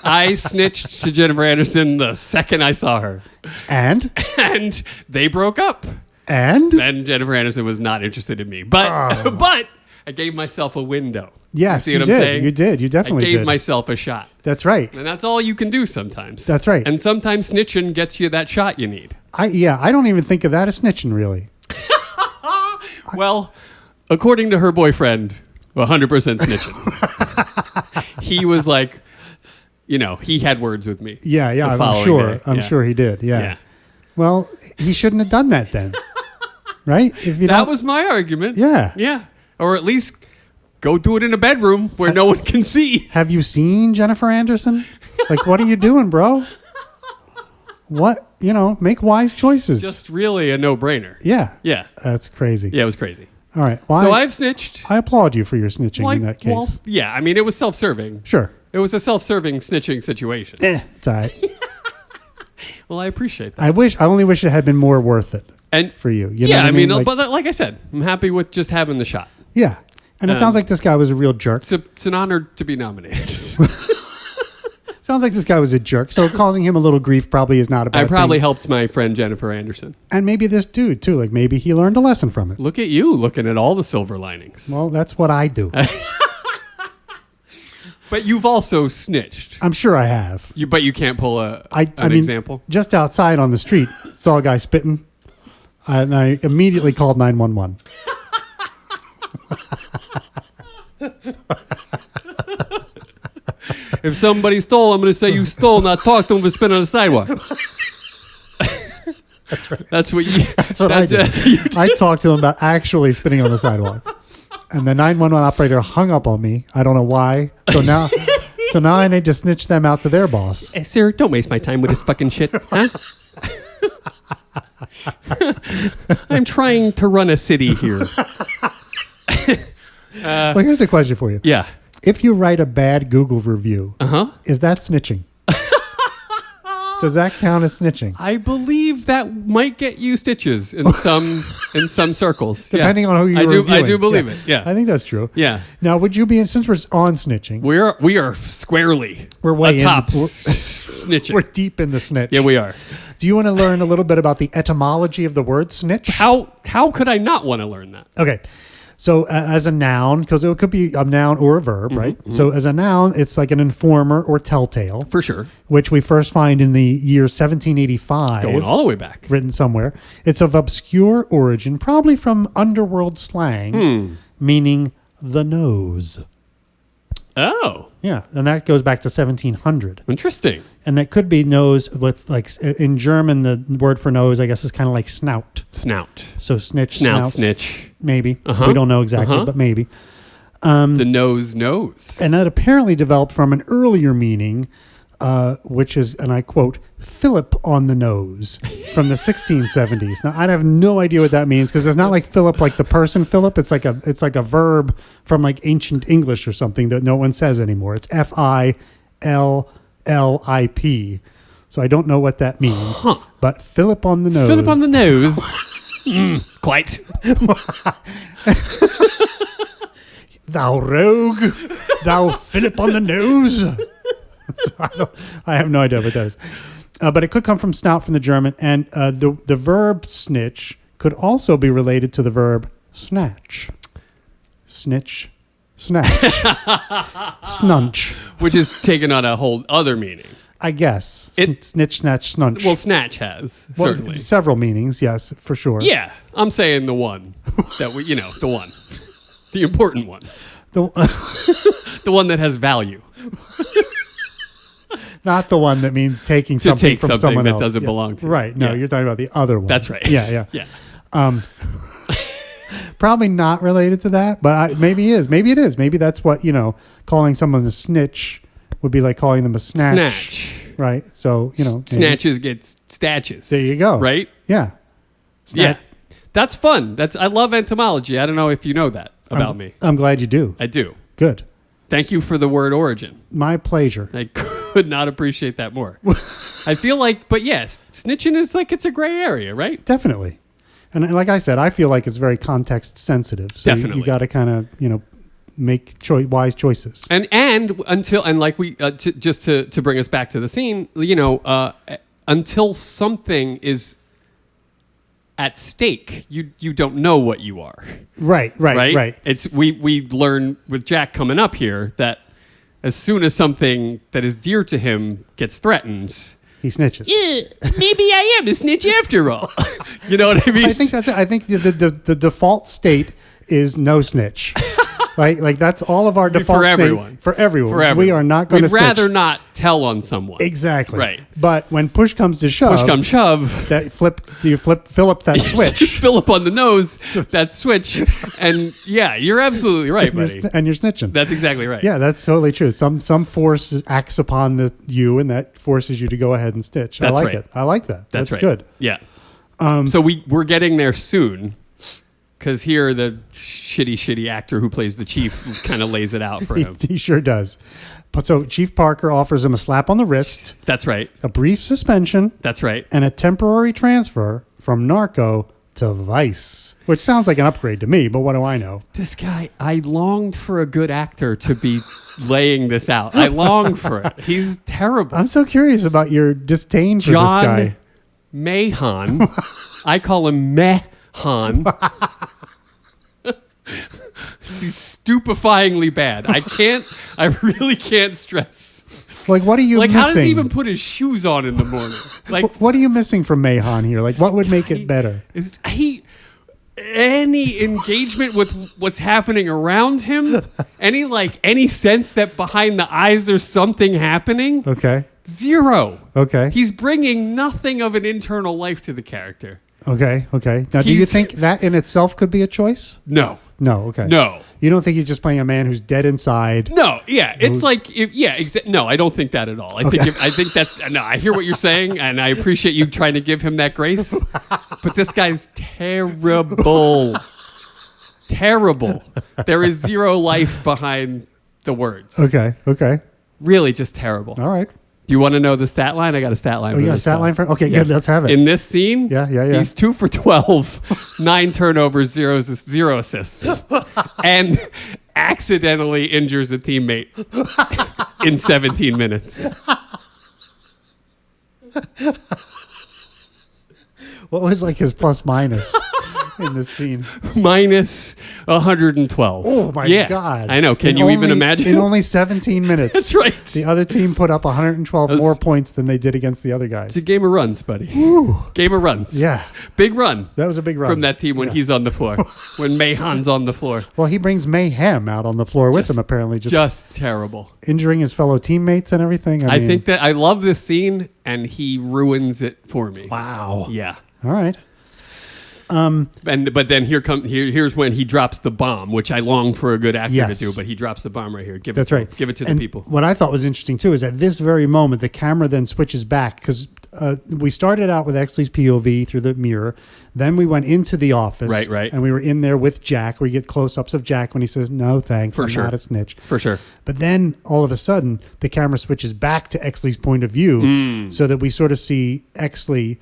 I snitched to Jennifer Anderson the second I saw her. And they broke up. And Jennifer Anderson was not interested in me. But but I gave myself a window. yes, you see you what did. I'm saying? You did. You definitely I gave did. myself a shot. That's right. And that's all you can do sometimes. That's right. And sometimes snitching gets you that shot you need. I don't even think of that as snitching, really. Well, according to her boyfriend, 100% snitching. He was like, he had words with me. Yeah, the I'm following sure. day. I'm Yeah. sure he did. Yeah. Yeah. Well, he shouldn't have done that then. Right? If you That don't- was my argument. Yeah. Yeah. Or at least go do it in a bedroom where no one can see. Have you seen Jennifer Anderson? Like, what are you doing, bro? What? Make wise choices. Just really a no-brainer. yeah. Yeah. That's crazy. Yeah, it was crazy. All right. Well, So I've snitched. I applaud you for your snitching in that case. Well, yeah, I mean, it was self-serving. Sure. It was a self-serving snitching situation. It's all right. Well, I appreciate that. I only wish it had been more worth it And for you. You know yeah, what I mean, Like, but like I said, I'm happy with just having the shot. yeah. And it sounds like this guy was a real jerk. It's an honor to be nominated. Sounds like this guy was a jerk. So causing him a little grief probably is not a bad I probably thing. helped my friend Jennifer Anderson. And maybe this dude too. Like maybe he learned a lesson from it. Look at you looking at all the silver linings. Well, that's what I do. But you've also snitched. I'm sure I have. But you can't pull an I mean, example. Just outside on the street, saw a guy spitting, and I immediately called 911. If somebody stole, I'm going to say you stole, not talk to them for spitting on the sidewalk. That's right. That's what you. That's what I did. That's what you did. I talked to him about actually spitting on the sidewalk, and the 911 operator hung up on me. I don't know why. So now I need to snitch them out to their boss. Hey, sir, don't waste my time with this fucking shit. Huh? I'm trying to run a city here. Well, here's a question for you. Yeah. If you write a bad Google review, is that snitching? Does that count as snitching? I believe that might get you stitches in some circles. Depending Yeah. on who you're I reviewing. do believe it. Yeah. I think that's true. Yeah. Now, would you be, since we're on snitching, We are squarely We're way atop in- snitching. we're deep in the snitch. Yeah, we are. Do you want to learn a little bit about the etymology of the word snitch? How could I not want to learn that? Okay. So as a noun, because it could be a noun or a verb, right? So as a noun, it's like an informer or telltale, For sure. which we first find in the year 1785. Going all the way back. Written somewhere. It's of obscure origin, probably from underworld slang, meaning the nose. Oh, Yeah, and that goes back to 1700. interesting. And that could be nose with, like, in German, the word for nose, I guess, is kind of like snout. Snout. So snitch, Snout, snout, snitch. maybe. Uh-huh. We don't know exactly, Uh-huh. but maybe. The nose. And that apparently developed from an earlier meaning, which is, and I quote, Philip on the nose from the 1670s. Now, I have no idea what that means because it's not like Philip, like the person Philip. It's like a verb from like ancient English or something that no one says anymore. It's Phillip. So I don't know what that means. Huh. But Philip on the nose. Philip on the nose. Quite. Thou rogue, thou Philip on the nose. I have no idea what that is. But it could come from snout from the German. And the verb snitch could also be related to the verb snatch. Snitch, snatch, snunch. Which is taken on a whole other meaning. I guess. Snitch, snatch, snunch. Well, snatch has, certainly. Several meanings, yes, for sure. Yeah, I'm saying the one that we, the one. The important one. The one that has value. Not the one that means taking something take from something someone that else. doesn't belong to you. Right. No, Yeah. you're talking about the other one. That's right. Yeah. Yeah. Probably not related to that, but maybe it is. Maybe it is. Maybe that's what, calling someone a snitch would be like calling them a snatch. Right. So, Snatches get statches. There you go. Right? Yeah. Yeah. That's fun. I love entomology. I don't know if you know that about me. I'm glad you do. I do. Good. Thank you for the word origin. My pleasure. I could not appreciate that more. I feel like, but yes, snitching is like it's a gray area, right? Definitely. And like I said, I feel like it's very context sensitive. So Definitely. you got to kind of, make wise choices. And like we just to bring us back to the scene, until something is at stake, you don't know what you are. Right. It's we learn with Jack coming up here that as soon as something that is dear to him gets threatened, He snitches. yeah, maybe I am a snitch after all. You know what I mean? I think that's it. I think the default state is no snitch. Like that's all of our default For state everyone. for everyone. For everyone. We are not going to We'd snitch. rather not tell on someone. Exactly. Right. But when push comes to shove, Push come shove. that you fill up that switch. Fill up on the nose that switch, and yeah, you're absolutely right, buddy. And you're snitching. That's exactly right. Yeah, that's totally true. Some force acts upon you, and that forces you to go ahead and stitch. That's I like right. it. I like that. That's right. good. Yeah. So we're getting there soon, because here the shitty actor who plays the chief kind of lays it out for him. He sure does. But so Chief Parker offers him a slap on the wrist, That's right. a brief suspension, That's right. and a temporary transfer from narco to vice, which sounds like an upgrade to me, but what do I know? This guy, I longed for a good actor to be laying this out. I longed for it. He's terrible. I'm so curious about your disdain for this guy. John Mahon. I call him Mahon. He's stupefyingly bad. I really can't stress. Like, what are you Like, missing? how does he even put his shoes on in the morning? Like, What are you missing from Mahon here? Like, what would make it better? Any engagement with what's happening around him, any sense that behind the eyes there's something happening? Okay. Zero. Okay. He's bringing nothing of an internal life to the character. Okay. Now, do you think that in itself could be a choice? No. No. Okay. No. You don't think he's just playing a man who's dead inside? No, yeah, it's like no, I don't think that at all. I think that's no. I hear what you're saying, and I appreciate you trying to give him that grace. But this guy's terrible, terrible. There is zero life behind the words. Okay. Really, just terrible. All right. Do you want to know the stat line? I got a stat line. Oh, you got a stat line for? Okay, good. Let's have it. In this scene, Yeah. he's 2 for 12, 9 turnovers, 0 assists, and accidentally injures a teammate in 17 minutes. What was like his plus minus in this scene? Minus 112. Oh my Yeah, God! I know. Can you even imagine? In only 17 minutes. That's right. The other team put up 112 more points than they did against the other guys. It's a game of runs, buddy. Game of runs. Yeah. Big run. That was a big run from that team when he's on the floor, when Mahon's on the floor. Well, he brings mayhem out on the floor with him, apparently. Just terrible. Injuring his fellow teammates and everything. I think that I love this scene, and he ruins it for me. Wow. Yeah. All right. But then here's when he drops the bomb, which I long for a good actor Yes. to do. But he drops the bomb right here. That's right. Give it to And the people. What I thought was interesting too is at this very moment the camera then switches back because we started out with Exley's POV through the mirror, then we went into the office, Right. and we were in there with Jack. Where you get close-ups of Jack when he says, "No, thanks, I'm not a snitch." For sure. But then all of a sudden the camera switches back to Exley's point of view, so that we sort of see Exley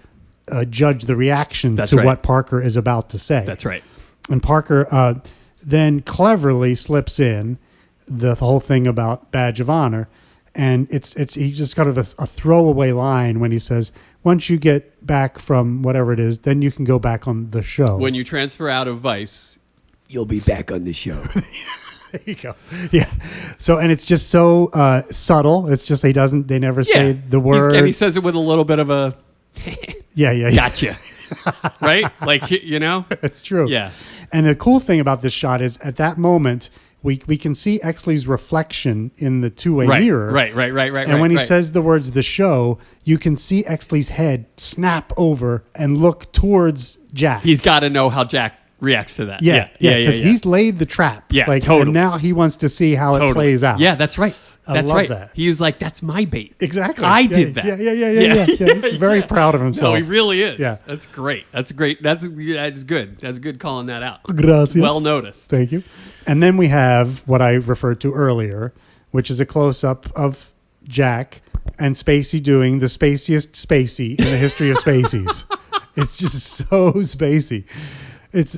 judge the reaction That's to right. what Parker is about to say. That's right. And Parker then cleverly slips in the whole thing about badge of honor. And he's just kind of a throwaway line when he says, once you get back from whatever it is, then you can go back on the show. When you transfer out of Vice, you'll be back on the show. There you go. Yeah. So, and it's just so subtle. It's just they never say the words. And he says it with a little bit of a, yeah. gotcha. Right? Like, you know? It's true. Yeah. And the cool thing about this shot is at that moment, we can see Exley's reflection in the two-way mirror. Right. And when he says the words "the show," you can see Exley's head snap over and look towards Jack. He's got to know how Jack reacts to that. Yeah, because he's laid the trap. Yeah, like, totally. And now he wants to see how it plays out. Yeah, that's right. That's love right. that. He was like, "That's my bait." Exactly. I did that. Yeah. He's very proud of himself. No, he really is. Yeah. That's great. That's great. That's good. That's good calling that out. Gracias. Well noticed. Thank you. And then we have what I referred to earlier, which is a close-up of Jack and Spacey doing the spaciest Spacey in the history of Spaceys. It's just so Spacey.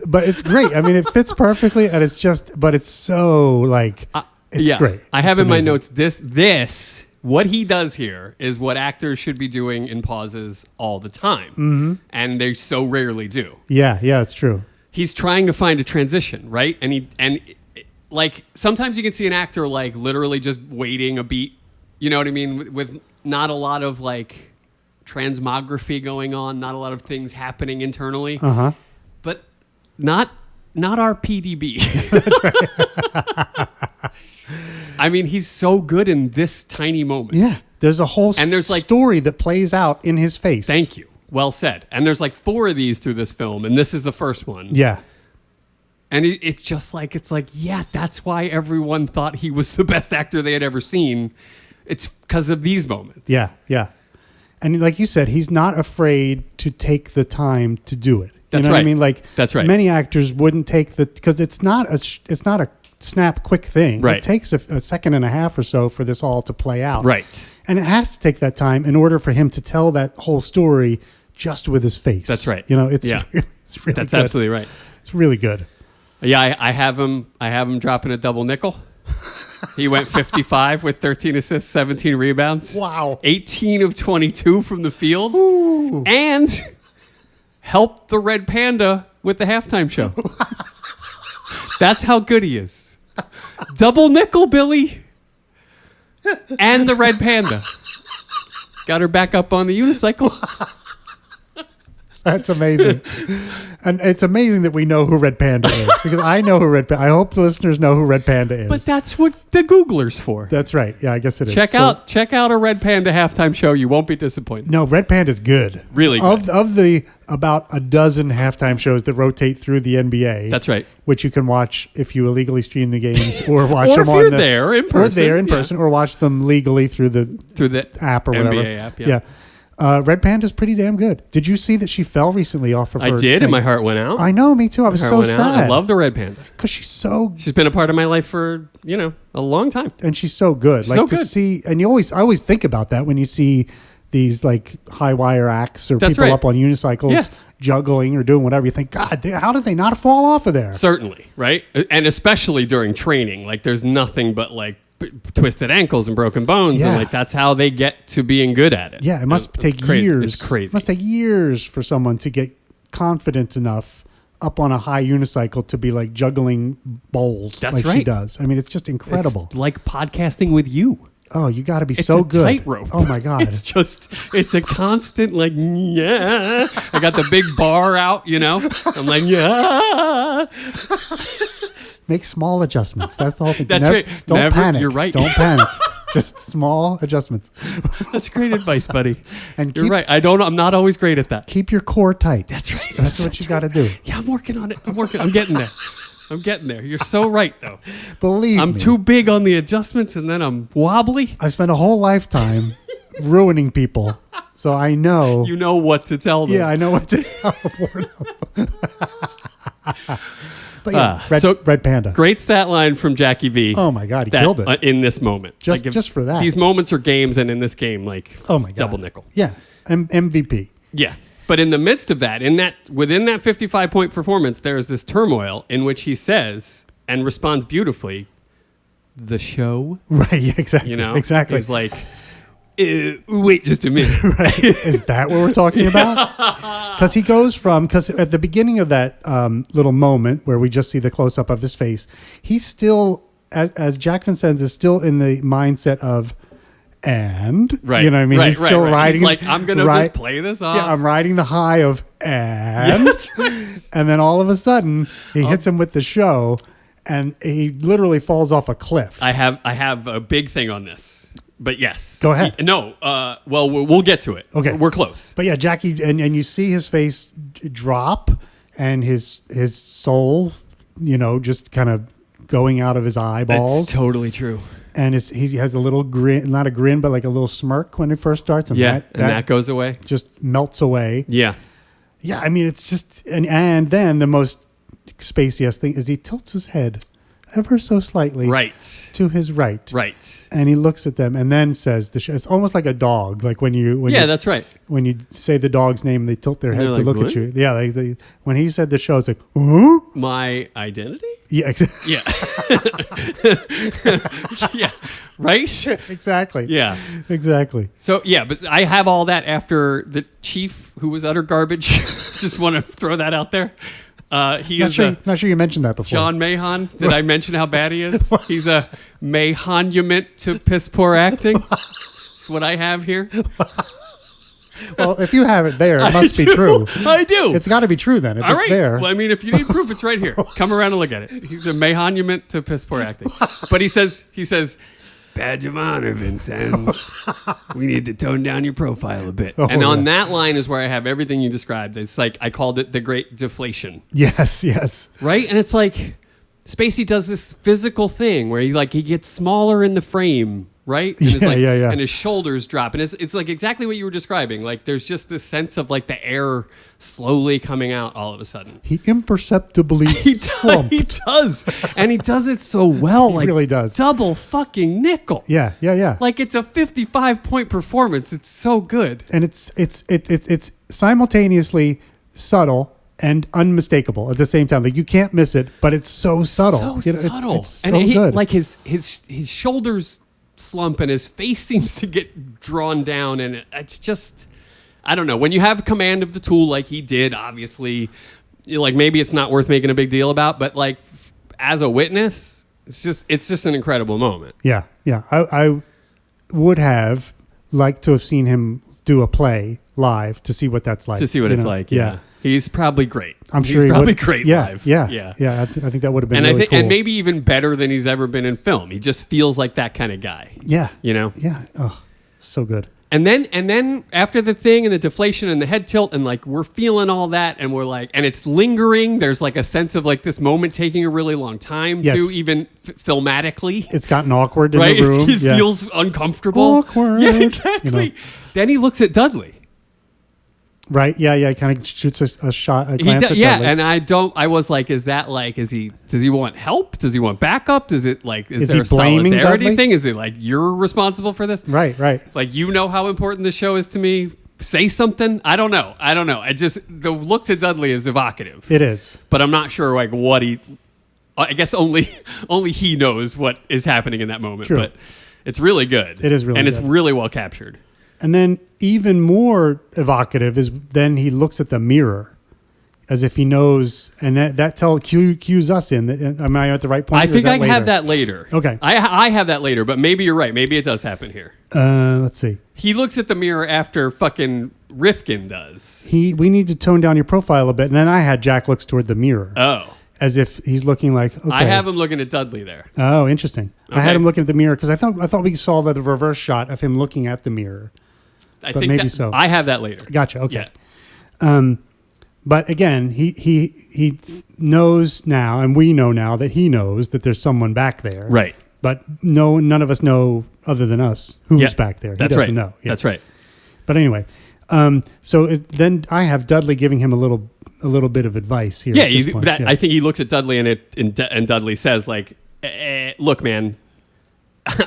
But it's great. I mean, it fits perfectly, and it's so like it's great. I have It's in my amazing. notes this. What he does here is what actors should be doing in pauses all the time, and they so rarely do. Yeah, it's true. He's trying to find a transition, right? And like sometimes you can see an actor like literally just waiting a beat, you know what I mean, with not a lot of like transmography going on, not a lot of things happening internally. Uh-huh. But not our PDB. That's right. I mean, he's so good in this tiny moment. Yeah, there's a whole And there's, like- story that plays out in his face. Thank you. Well said. And there's like 4 of these through this film, and this is the first one. Yeah. And it's just like, yeah, that's why everyone thought he was the best actor they had ever seen. It's because of these moments. Yeah. And like you said, he's not afraid to take the time to do it. That's you know what I right. mean? Like That's right. Many actors wouldn't take because it's not a snap quick thing. Right. It takes a second and a half or so for this all to play out. Right. And it has to take that time in order for him to tell that whole story just with his face. That's right. You know, it's Yeah. it's really That's good. absolutely right. It's really good. Yeah, I have him dropping a double nickel. He went 55 with 13 assists, 17 rebounds. Wow. 18 of 22 from the field. Ooh. And helped the Red Panda with the halftime show. That's how good he is. Double nickel, Billy. And the Red Panda. Got her back up on the unicycle. That's amazing. And it's amazing that we know who Red Panda is because I know who Red Panda. I hope the listeners know who Red Panda is. But that's what the Googler's for. That's right. Yeah, I guess it is. Check out a Red Panda halftime show. You won't be disappointed. No, Red Panda's good. Really good. Of the about a dozen halftime shows that rotate through the NBA. That's right. Which you can watch if you illegally stream the games or watch Or them if on you're the there in or person, there in yeah. person or watch them legally through the app or whatever. NBA app, yeah. Red Panda's pretty damn good. Did you see that she fell recently off of her I did, thing? and my heart went out. I know, me too. I was My so heart went out. sad. I love the Red Panda. because She's been a part of my life for, a long time. and she's so good. Like So to good. see, and I always think about that when you see these like high wire acts or That's people right. up on unicycles Yeah. juggling or doing whatever. You think, God, how did they not fall off of there? Certainly, right? And especially during training. Like, there's nothing but, like, twisted ankles and broken bones. Yeah. And, like, that's how they get to being good at it. Yeah, it must It's take crazy. years. It's crazy. It must take years for someone to get confident enough up on a high unicycle to be like juggling bowls That's like she right. does. I mean, it's just incredible. It's like podcasting with you. Oh, you got to be It's so a good. tightrope. Oh my God. It's a constant, like, yeah. I got the big bar out, I'm like, yeah. Make small adjustments. That's the whole thing. That's right. Don't Never- panic. you're right. Don't panic. Just small adjustments. That's great advice, buddy. And You're keep- right. I'm not always great at that. Keep your core tight. That's right. That's what you got to do. Yeah, I'm working on it. I'm getting there. You're so right, though. Believe I'm me. too big on the adjustments, and then I'm wobbly. I've spent a whole lifetime ruining people. So I know. You know what to tell them. Yeah, I know what to warn them. But yeah, Red Panda. Great stat line from Jackie V. Oh my God, he killed it. In this moment. Just for that. These moments are games, and in this game, Oh my God. double nickel. Yeah, MVP. Yeah. But in the midst of that, within that 55-point performance, there is this turmoil in which he says and responds beautifully, "The show." Right. Yeah, exactly. You know, exactly. He's like, wait just a minute. Right. Is that what we're talking about? Because because at the beginning of that little moment where we just see the close up of his face, he's still, as Jack Vincennes is still in the mindset of, Right. You know what I mean? Right, he's still right. riding. He's like, I'm going to just play this off. Yeah, I'm riding the high of and. And then all of a sudden, he hits him with the show, and he literally falls off a cliff. I have a big thing on this, but yes. Go ahead. No, well, we'll get to it. Okay. We're close. But yeah, Jackie, and you see his face drop and his soul, just kind of going out of his eyeballs. That's totally true. And he has a little grin, not a grin, but like a little smirk when it first starts. And that goes away. Just melts away. Yeah. Yeah, I mean, it's just, and then the most spaciest thing is he tilts his head ever so slightly to his right. Right. And he looks at them and then says, it's almost like a dog. Like that's right. When you say the dog's name, they tilt their head to like, look what? at you. Yeah, when he said the show, it's like, huh? My identity? Yeah, Yeah. Yeah. Right? exactly. Yeah. Exactly. So, yeah, but I have all that after the chief, who was utter garbage. Just want to throw that out there. He Not is sure you mentioned that before. John Mahon. Did I mention how bad he is? He's a Mahonument to piss poor acting. That's what I have here. Well, if you have it there, it must be true. I do. It's got to be true then. If All it's right. there. Well, I mean, if you need proof, it's right here. Come around and look at it. He's a Mahonument to piss poor acting. But he says, badge of honor, Vincennes. We need to tone down your profile a bit. And on that line is where I have everything you described. It's like, I called it the great deflation. Yes, yes. Right? And it's like, Spacey does this physical thing where he gets smaller in the frame, right? And Yeah. And his shoulders drop. And it's like exactly what you were describing. Like there's just this sense of like the air slowly coming out all of a sudden. He imperceptibly slumped. He does. And he does it so well. He like really does. Double fucking nickel. Yeah. Like it's a 55-point performance. It's so good. And it's simultaneously subtle and unmistakable at the same time. Like you can't miss it, but it's so subtle. So subtle. It's so and good. Like his shoulders slump and his face seems to get drawn down, and it's just, I don't know. When you have command of the tool like he did, obviously, like maybe it's not worth making a big deal about, but like as a witness, it's just an incredible moment. Yeah. I would have liked to have seen him do a play live to see what that's like. To see what it's like, yeah. He's probably great. I'm sure he's probably would. great Yeah, live. Yeah. I think that would have been and really cool. And maybe even better than he's ever been in film. He just feels like that kind of guy. Yeah. You know? Yeah. Oh, so good. And then after the thing and the deflation and the head tilt and like we're feeling all that and we're like, and it's lingering. There's like a sense of like this moment taking a really long time too, even filmatically. It's gotten awkward in right? the room. It feels uncomfortable. Awkward. Yeah, exactly. Then he looks at Dudley. Right. Yeah. He kind of shoots a shot, a glance at Dudley. And I was like, is that like, does he want help? Does he want backup? Does it like, is there he a blaming solidarity Dudley? thing? Is it like, you're responsible for this? Right. Like, you know how important this show is to me. Say something. I don't know. The look to Dudley is evocative. It is. But I'm not sure like what I guess only he knows what is happening in that moment. True. But it's really good. It is really and good. it's really well captured. And then even more evocative is then he looks at the mirror as if he knows, and that cues us in. Am I at the right point? I think I have that later. Okay. I have that later, but maybe you're right. Maybe it does happen here. Let's see. He looks at the mirror after fucking Rifkin does. We need to tone down your profile a bit. And then I had Jack looks toward the mirror. Oh. As if he's looking like, okay. I have him looking at Dudley there. Oh, interesting. Okay. I had him looking at the mirror because I thought we saw the reverse shot of him looking at the mirror. I But think maybe so. I have that later. Gotcha. Okay. Yeah. But again, he knows now, and we know now that he knows that there's someone back there. Right. But none of us know other than us who's back there. That's he right. doesn't know. Yeah. That's right. But anyway, then I have Dudley giving him a little bit of advice here. Yeah, at this point. I think he looks at Dudley and Dudley says like, "Look, man,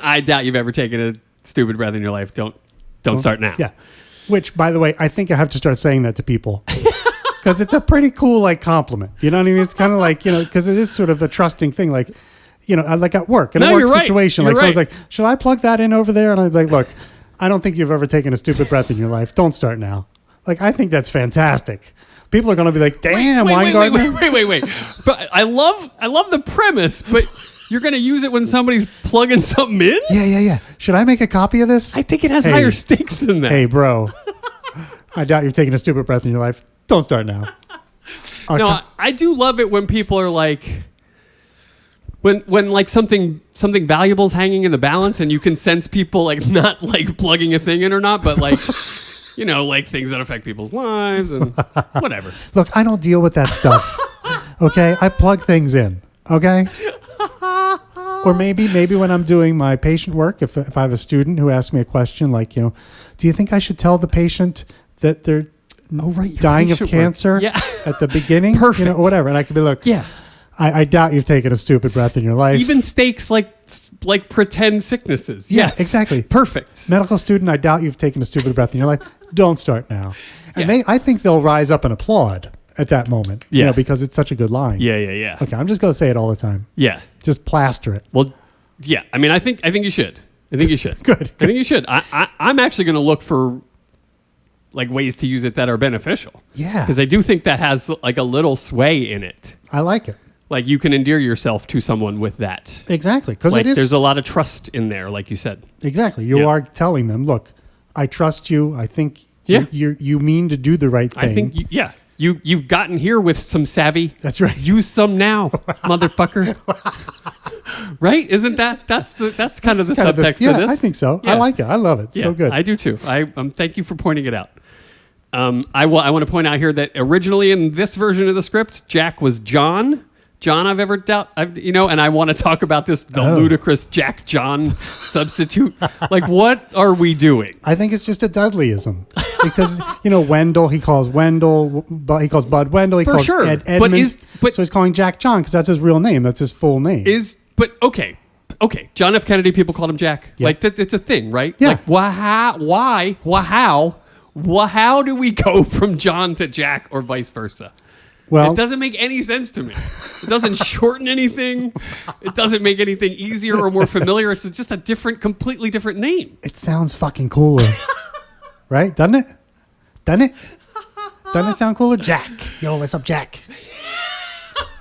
I doubt you've ever taken a stupid breath in your life. Don't start now." Yeah. Which, by the way, I think I have to start saying that to people. Because it's a pretty cool, like, compliment. You know what I mean? It's kind of like, you know, because it is sort of a trusting thing. Like, you know, like at work, in a work situation. Like, someone's like, should I plug that in over there? And I'm like, look, I don't think you've ever taken a stupid breath in your life. Don't start now. Like, I think that's fantastic. People are going to be like, damn, Weingartner. Wait. But I love the premise, but you're going to use it when somebody's plugging something in? Yeah. Should I make a copy of this? I think it has higher stakes than that. Hey, bro. I doubt you've taken a stupid breath in your life. Don't start now. No, I do love it when people are like, when like something valuable is hanging in the balance, and you can sense people like not like plugging a thing in or not, but like, you know, like things that affect people's lives and whatever. Look, I don't deal with that stuff. Okay, I plug things in. Okay. Or maybe when I'm doing my patient work, if I have a student who asks me a question like, you know, do you think I should tell the patient that they're dying of cancer at the beginning? Perfect. You know, or whatever. And I could be like, I doubt you've taken a stupid breath in your life. Even stakes like pretend sicknesses. Yeah, yes, exactly. Perfect. Medical student, I doubt you've taken a stupid breath in your life. Don't start now. And I think they'll rise up and applaud at that moment. Yeah. You know, because it's such a good line. Yeah. Okay, I'm just going to say it all the time. Yeah. Just plaster it. Well, yeah. I mean, I think you should. Good. I think you should. I'm actually going to look for like ways to use it that are beneficial. Yeah. Because I do think that has like a little sway in it. I like it. Like you can endear yourself to someone with that. Exactly. Because like, it is. There's a lot of trust in there, like you said. Exactly. You are telling them, look, I trust you. I think you mean to do the right thing. I think, you've gotten here with some savvy. That's right. Use some now, motherfucker. Right? Isn't that's kind of the subtext of this? I think so. Yeah. I like it. I love it. Yeah, So good. I do too. Thank you for pointing it out. I want to point out here that originally in this version of the script, Jack was John. John, and I want to talk about the ludicrous Jack John substitute. Like, what are we doing? I think it's just a Dudleyism because Wendell he calls Wendell, but he calls Bud Wendell. He calls Ed Edmonds. So he's calling Jack John because that's his real name. That's his full name. Okay. John F. Kennedy. People called him Jack. Yeah. Like it's a thing, right? Yeah. Like how do we go from John to Jack or vice versa? Well, it doesn't make any sense to me. It doesn't shorten anything. It doesn't make anything easier or more familiar. It's just a completely different name. It sounds fucking cooler. Right? Doesn't it? Doesn't it sound cooler? Jack. Yo, what's up, Jack?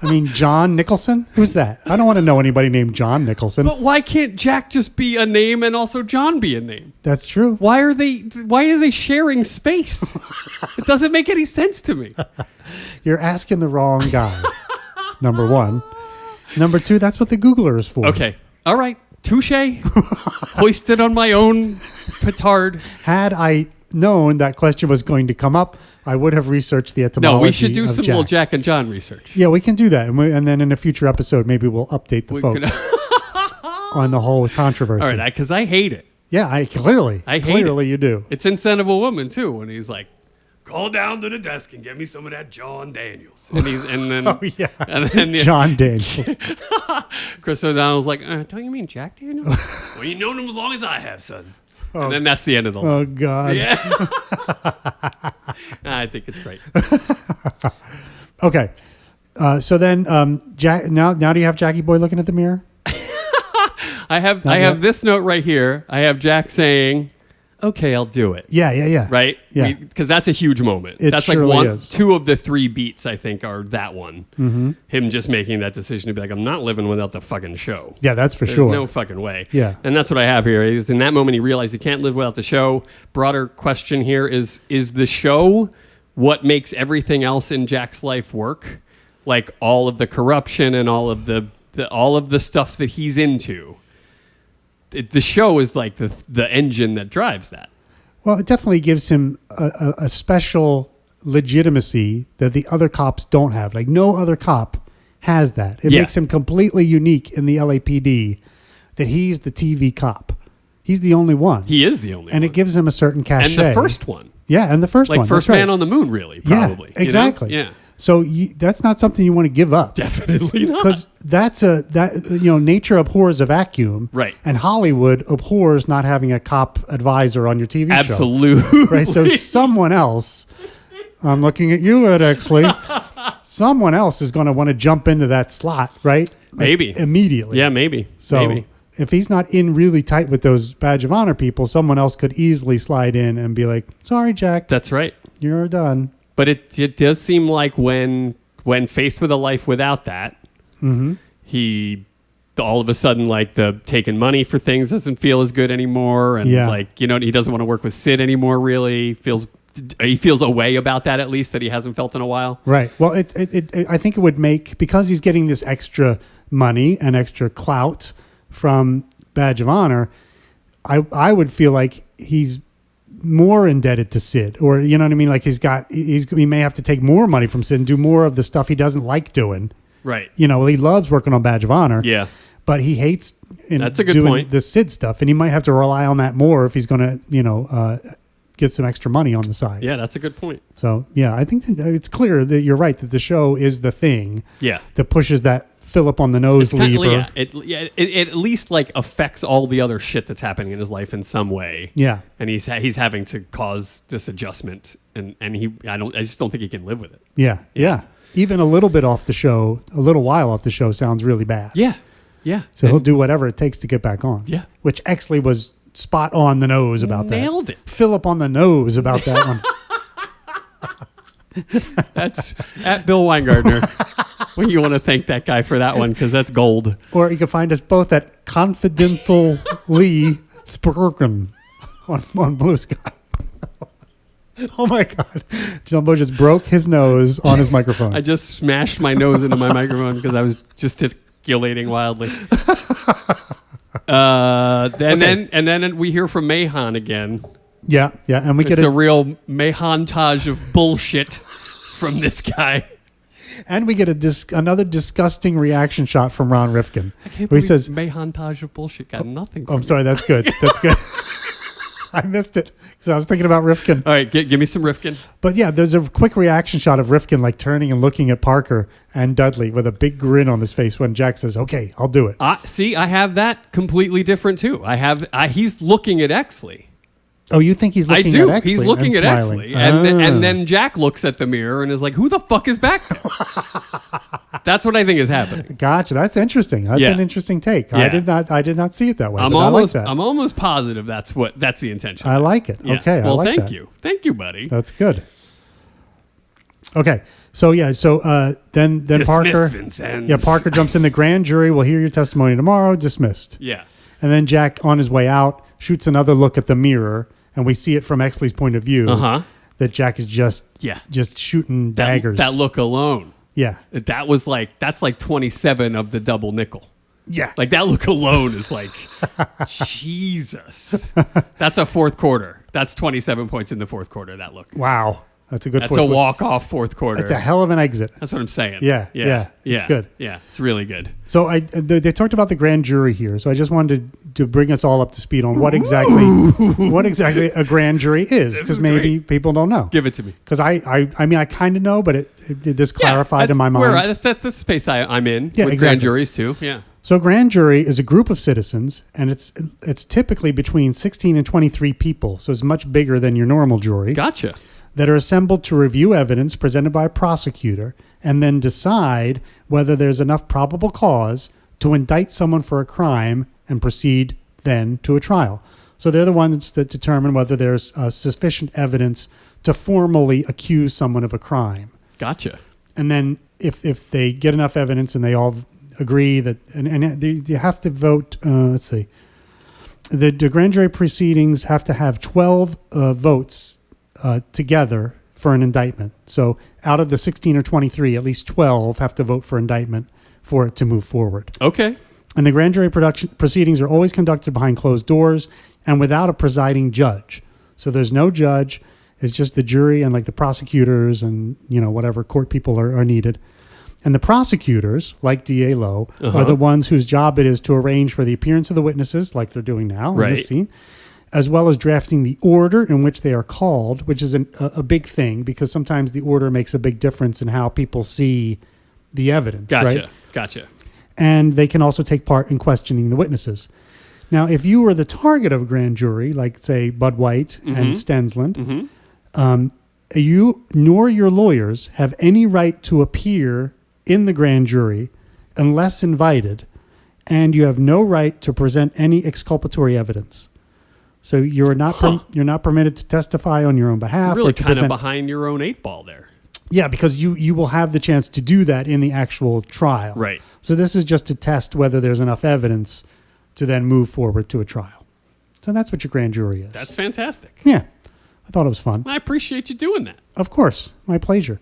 I mean, John Nicholson? Who's that? I don't want to know anybody named John Nicholson. But why can't Jack just be a name and also John be a name? That's true. Why are they sharing space? It doesn't make any sense to me. You're asking the wrong guy. Number one. Number two, that's what the Googler is for. Okay. All right. Touche. Hoisted on my own petard. Had I known that question was going to come up, I would have researched the etymology. No, we should do some Jack. little Jack and John research. Yeah, we can do that. And then in a future episode, maybe we'll update the folks on the whole controversy. All right, because I hate it. Yeah, I hate it. You do. It's in Son of a Woman, too, when he's like, call down to the desk and get me some of that John Daniels. And then John Daniels. Chris O'Donnell's like, don't you mean Jack Daniels? Well, you known him as long as I have, son. And then that's the end of the line. Oh, God. Yeah. I think it's great. Okay. So then, Jack. Now do you have Jackie Boy looking at the mirror? I have this note right here. I have Jack saying, okay, I'll do it. Yeah. Right? Yeah. Because that's a huge moment. That's surely like is. 2 of the 3 beats, I think, are that one. Mm-hmm. Him just making that decision to be like, I'm not living without the fucking show. Yeah, that's for There's sure. no fucking way. Yeah. And that's what I have here. Is in that moment he realized he can't live without the show. Broader question here is the show what makes everything else in Jack's life work? Like all of the corruption and all of the stuff that he's into. The show is like the engine that drives that. Well, it definitely gives him a special legitimacy that the other cops don't have. Like no other cop has that. It makes him completely unique in the LAPD that he's the TV cop. He's the only one. He is the only one. And it gives him a certain cachet. And the first one. Yeah, and the first one. Like first man on the moon, really, probably. Yeah, exactly. You know? Yeah. So that's not something you want to give up. Definitely not. Because nature abhors a vacuum. Right. And Hollywood abhors not having a cop advisor on your TV show. Absolutely. Right. So someone else, I'm looking at you, Ed Exley, someone else is going to want to jump into that slot, right? Maybe. Immediately. Yeah, maybe. So maybe. if he's not in really tight with those Badge of Honor people, someone else could easily slide in and be like, sorry, Jack, That's right. you're done. But it does seem like when faced with a life without that, he all of a sudden, like, the taking money for things doesn't feel as good anymore, and he doesn't want to work with Sid anymore. Really he feels a way about that, at least, that he hasn't felt in a while. Right. Well, I think it would make, because he's getting this extra money and extra clout from Badge of Honor, I would feel like he's more indebted to Sid, or you know what I mean? Like he may have to take more money from Sid and do more of the stuff he doesn't like doing. Right. He loves working on Badge of Honor. Yeah. But he hates That's a good doing point. the Sid stuff, and he might have to rely on that more if he's going to, get some extra money on the side. Yeah, that's a good point. So yeah, I think that it's clear that you're right that the show is the thing. Yeah. That pushes that Philip on the nose lever. It at least, like, affects all the other shit that's happening in his life in some way. Yeah. And he's having to cause this adjustment, and I just don't think he can live with it. Yeah. Even a little bit off the show, a little while off the show sounds really bad. Yeah. So he'll do whatever it takes to get back on. Yeah. Which Exley was spot on the nose about that. Nailed it. Philip on the nose about that one. That's at Bill Weingartner. When you want to thank that guy for that one, because that's gold. Or you can find us both at Confidentially Spoken on Blue Sky. Oh my God. Jumbo just broke his nose on his microphone. I just smashed my nose into my microphone because I was gesticulating wildly. Then we hear from Mahan again. Yeah. And we It's get a real Mahantage of bullshit from this guy. And we get another disgusting reaction shot from Ron Rifkin. Where he says, Mahantage of bullshit got nothing. I'm sorry, that's good. That's good. I missed it because I was thinking about Rifkin. All right, give me some Rifkin. But yeah, there's a quick reaction shot of Rifkin like turning and looking at Parker and Dudley with a big grin on his face when Jack says, "Okay, I'll do it." See, I have that completely different too. He's looking at Exley. Oh, you think he's looking at Exley? He's looking at smiling. Exley. And then Jack looks at the mirror and is like, who the fuck is back there? That's what I think is happening. Gotcha. That's interesting. That's an interesting take. Yeah. I did not see it that way. I like that. I'm almost positive that's the intention. I like it. Yeah. Okay. Well, I like thank that. you. Thank you, buddy. That's good. Okay. So then Dismissed, Parker. Vincennes. Yeah, Parker jumps in the grand jury. We'll hear your testimony tomorrow. Dismissed. Yeah. And then Jack, on his way out, shoots another look at the mirror, and we see it from Exley's point of view. That Jack is just shooting daggers. That look alone. Yeah. That's like 27 of the double nickel. Yeah. Like, that look alone is like, Jesus. That's a fourth quarter. That's 27 points in the fourth quarter, that look. Wow. That's a good That's a walk-off fourth quarter. That's a hell of an exit. That's what I'm saying. Yeah. It's good. Yeah, it's really good. So they talked about the grand jury here. So I just wanted to bring us all up to speed on what exactly a grand jury is, because maybe great. People don't know. Give it to me. Because I kind of know, but this clarified in my mind. That's the space I'm in with exactly. grand juries too. Yeah. So a grand jury is a group of citizens, and it's typically between 16 and 23 people. So it's much bigger than your normal jury. Gotcha. That are assembled to review evidence presented by a prosecutor and then decide whether there's enough probable cause to indict someone for a crime and proceed then to a trial. So they're the ones that determine whether there's sufficient evidence to formally accuse someone of a crime. Gotcha. And then if they get enough evidence and they all agree that, and you have to vote, let's see, the grand jury proceedings have to have 12 votes together for an indictment. So out of the 16 or 23, at least 12 have to vote for indictment for it to move forward. Okay. And the grand jury proceedings are always conducted behind closed doors and without a presiding judge. So there's no judge. It's just the jury and like the prosecutors and, whatever court people are needed. And the prosecutors, like DA Lowe, are the ones whose job it is to arrange for the appearance of the witnesses, like they're doing now in this scene, as well as drafting the order in which they are called, which is a big thing because sometimes the order makes a big difference in how people see the evidence. Gotcha. Right? And they can also take part in questioning the witnesses. Now, if you were the target of a grand jury, like, say, Bud White and Stensland, you nor your lawyers have any right to appear in the grand jury unless invited, and you have no right to present any exculpatory evidence. So you're not permitted to testify on your own behalf. Really or to kind of present, behind your own 8 ball there. Yeah, because you will have the chance to do that in the actual trial. Right. So this is just to test whether there's enough evidence to then move forward to a trial. So that's what your grand jury is. That's fantastic. Yeah. I thought it was fun. I appreciate you doing that. Of course. My pleasure.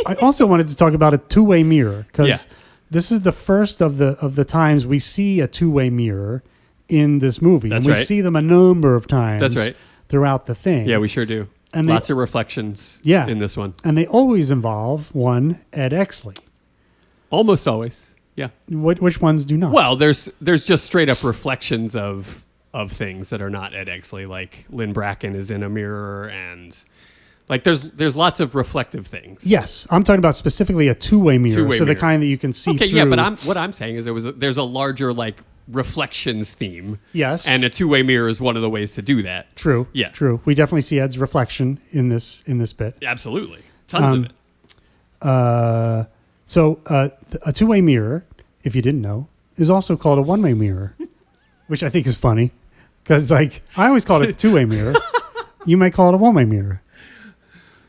I also wanted to talk about a two-way mirror because this is the first of the times we see a two-way mirror in this movie. That's and we right. see them a number of times That's right. throughout the thing. Yeah, we sure do. And lots of reflections in this one. And they always involve one Ed Exley. Almost always. Yeah. Which ones do not? Well, there's just straight up reflections of things that are not Ed Exley, like Lynn Bracken is in a mirror, and like there's lots of reflective things. Yes, I'm talking about specifically a two-way mirror, Two-way so the mirror. kind that you can see Okay, through. yeah, but what I'm saying is there's a larger like reflections theme. Yes. And a two-way mirror is one of the ways to do that. True. Yeah. True. We definitely see Ed's reflection in this bit. Absolutely. Tons of it. So a two-way mirror, if you didn't know, is also called a one-way mirror, which I think is funny because like I always called it a two-way mirror. You might call it a one-way mirror.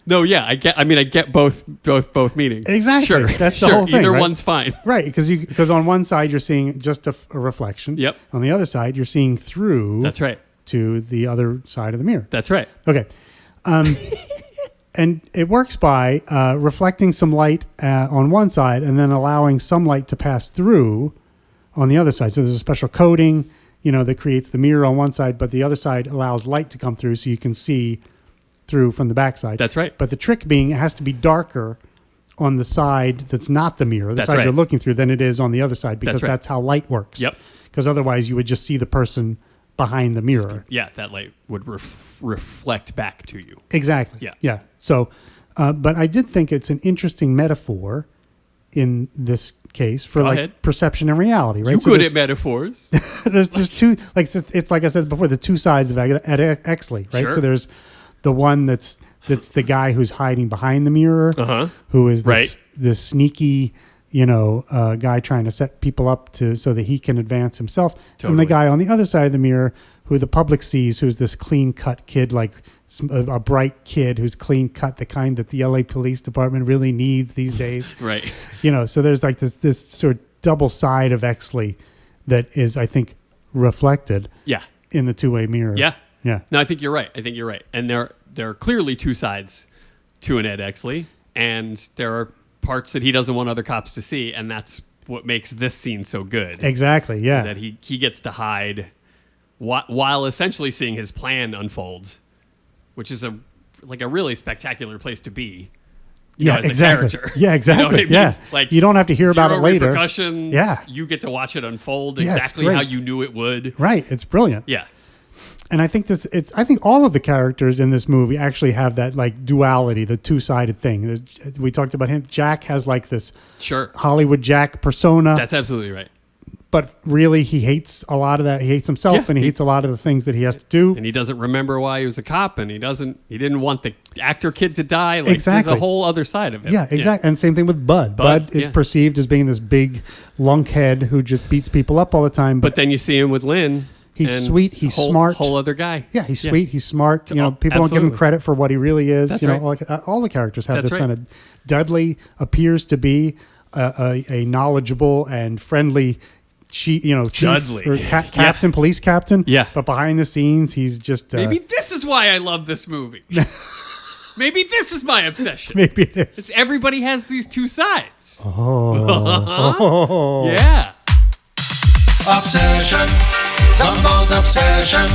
No, yeah, I get both meanings. Exactly. Sure. That's the sure. whole thing. Either right? one's fine. Right, because on one side you're seeing just a reflection. Yep. On the other side you're seeing through. That's right. To the other side of the mirror. That's right. Okay. And it works by reflecting some light on one side and then allowing some light to pass through on the other side. So there's a special coating, that creates the mirror on one side, but the other side allows light to come through so you can see through from the backside. That's right. But the trick being it has to be darker on the side that's not the mirror, the That's side right. you're looking through, than it is on the other side because That's right. that's how light works. Yep. Because otherwise you would just see the person behind the mirror. Yeah, that light would reflect back to you. Exactly. Yeah. Yeah. So, but I did think it's an interesting metaphor in this case for Go like ahead. perception and reality, right? You So good there's- at metaphors. there's two, like it's like I said before, the two sides of Ed Exley, right? Sure. So there's the one that's the guy who's hiding behind the mirror, who is this sneaky, guy trying to set people up so that he can advance himself, and the guy on the other side of the mirror who the public sees, who's this clean cut kid, like a bright kid who's clean cut, the kind that the LA Police Department really needs these days. Right. So there's like this sort of double side of Exley that is, I think, reflected Yeah. in the two-way mirror. Yeah. Yeah. No, I think you're right. And there are clearly two sides to an Ed Exley, and there are parts that he doesn't want other cops to see, and that's what makes this scene so good. Exactly. Yeah. That he gets to hide while essentially seeing his plan unfold, which is a really spectacular place to be. Yeah, as a exactly. character. Yeah, exactly. You know what I mean? Yeah. Like, you don't have to hear about it zero later. Repercussions. Yeah. You get to watch it unfold Yeah, it's exactly how great. you knew it would. Right. It's brilliant. Yeah. And I think I think all of the characters in this movie actually have that like duality, the two-sided thing. We talked about him. Jack has like this Sure. Hollywood Jack persona, That's absolutely right. but really he hates a lot of that. He hates himself, Yeah. and he hates a lot of the things that he has to do. And he doesn't remember why he was a cop, and he didn't want the actor kid to die. Like, Exactly. There's a whole other side of it. Yeah, exactly. And same thing with Bud. Bud is yeah. perceived as being this big lunkhead who just beats people up all the time. But then you see him with Lynn. He's and sweet, it's a he's smart. Whole other guy. Yeah, he's sweet. He's smart. People don't give him absolutely. credit for what he really is. That's Like, all the characters have That's this right. kind of. Dudley appears to be a knowledgeable and friendly, chief Dudley. or captain, police captain. Yeah. But behind the scenes, he's just Maybe this is why I love this movie. Maybe this is my obsession. maybe it is. It's everybody has these two sides. Oh. Yeah. Obsession, Zumbo's obsession.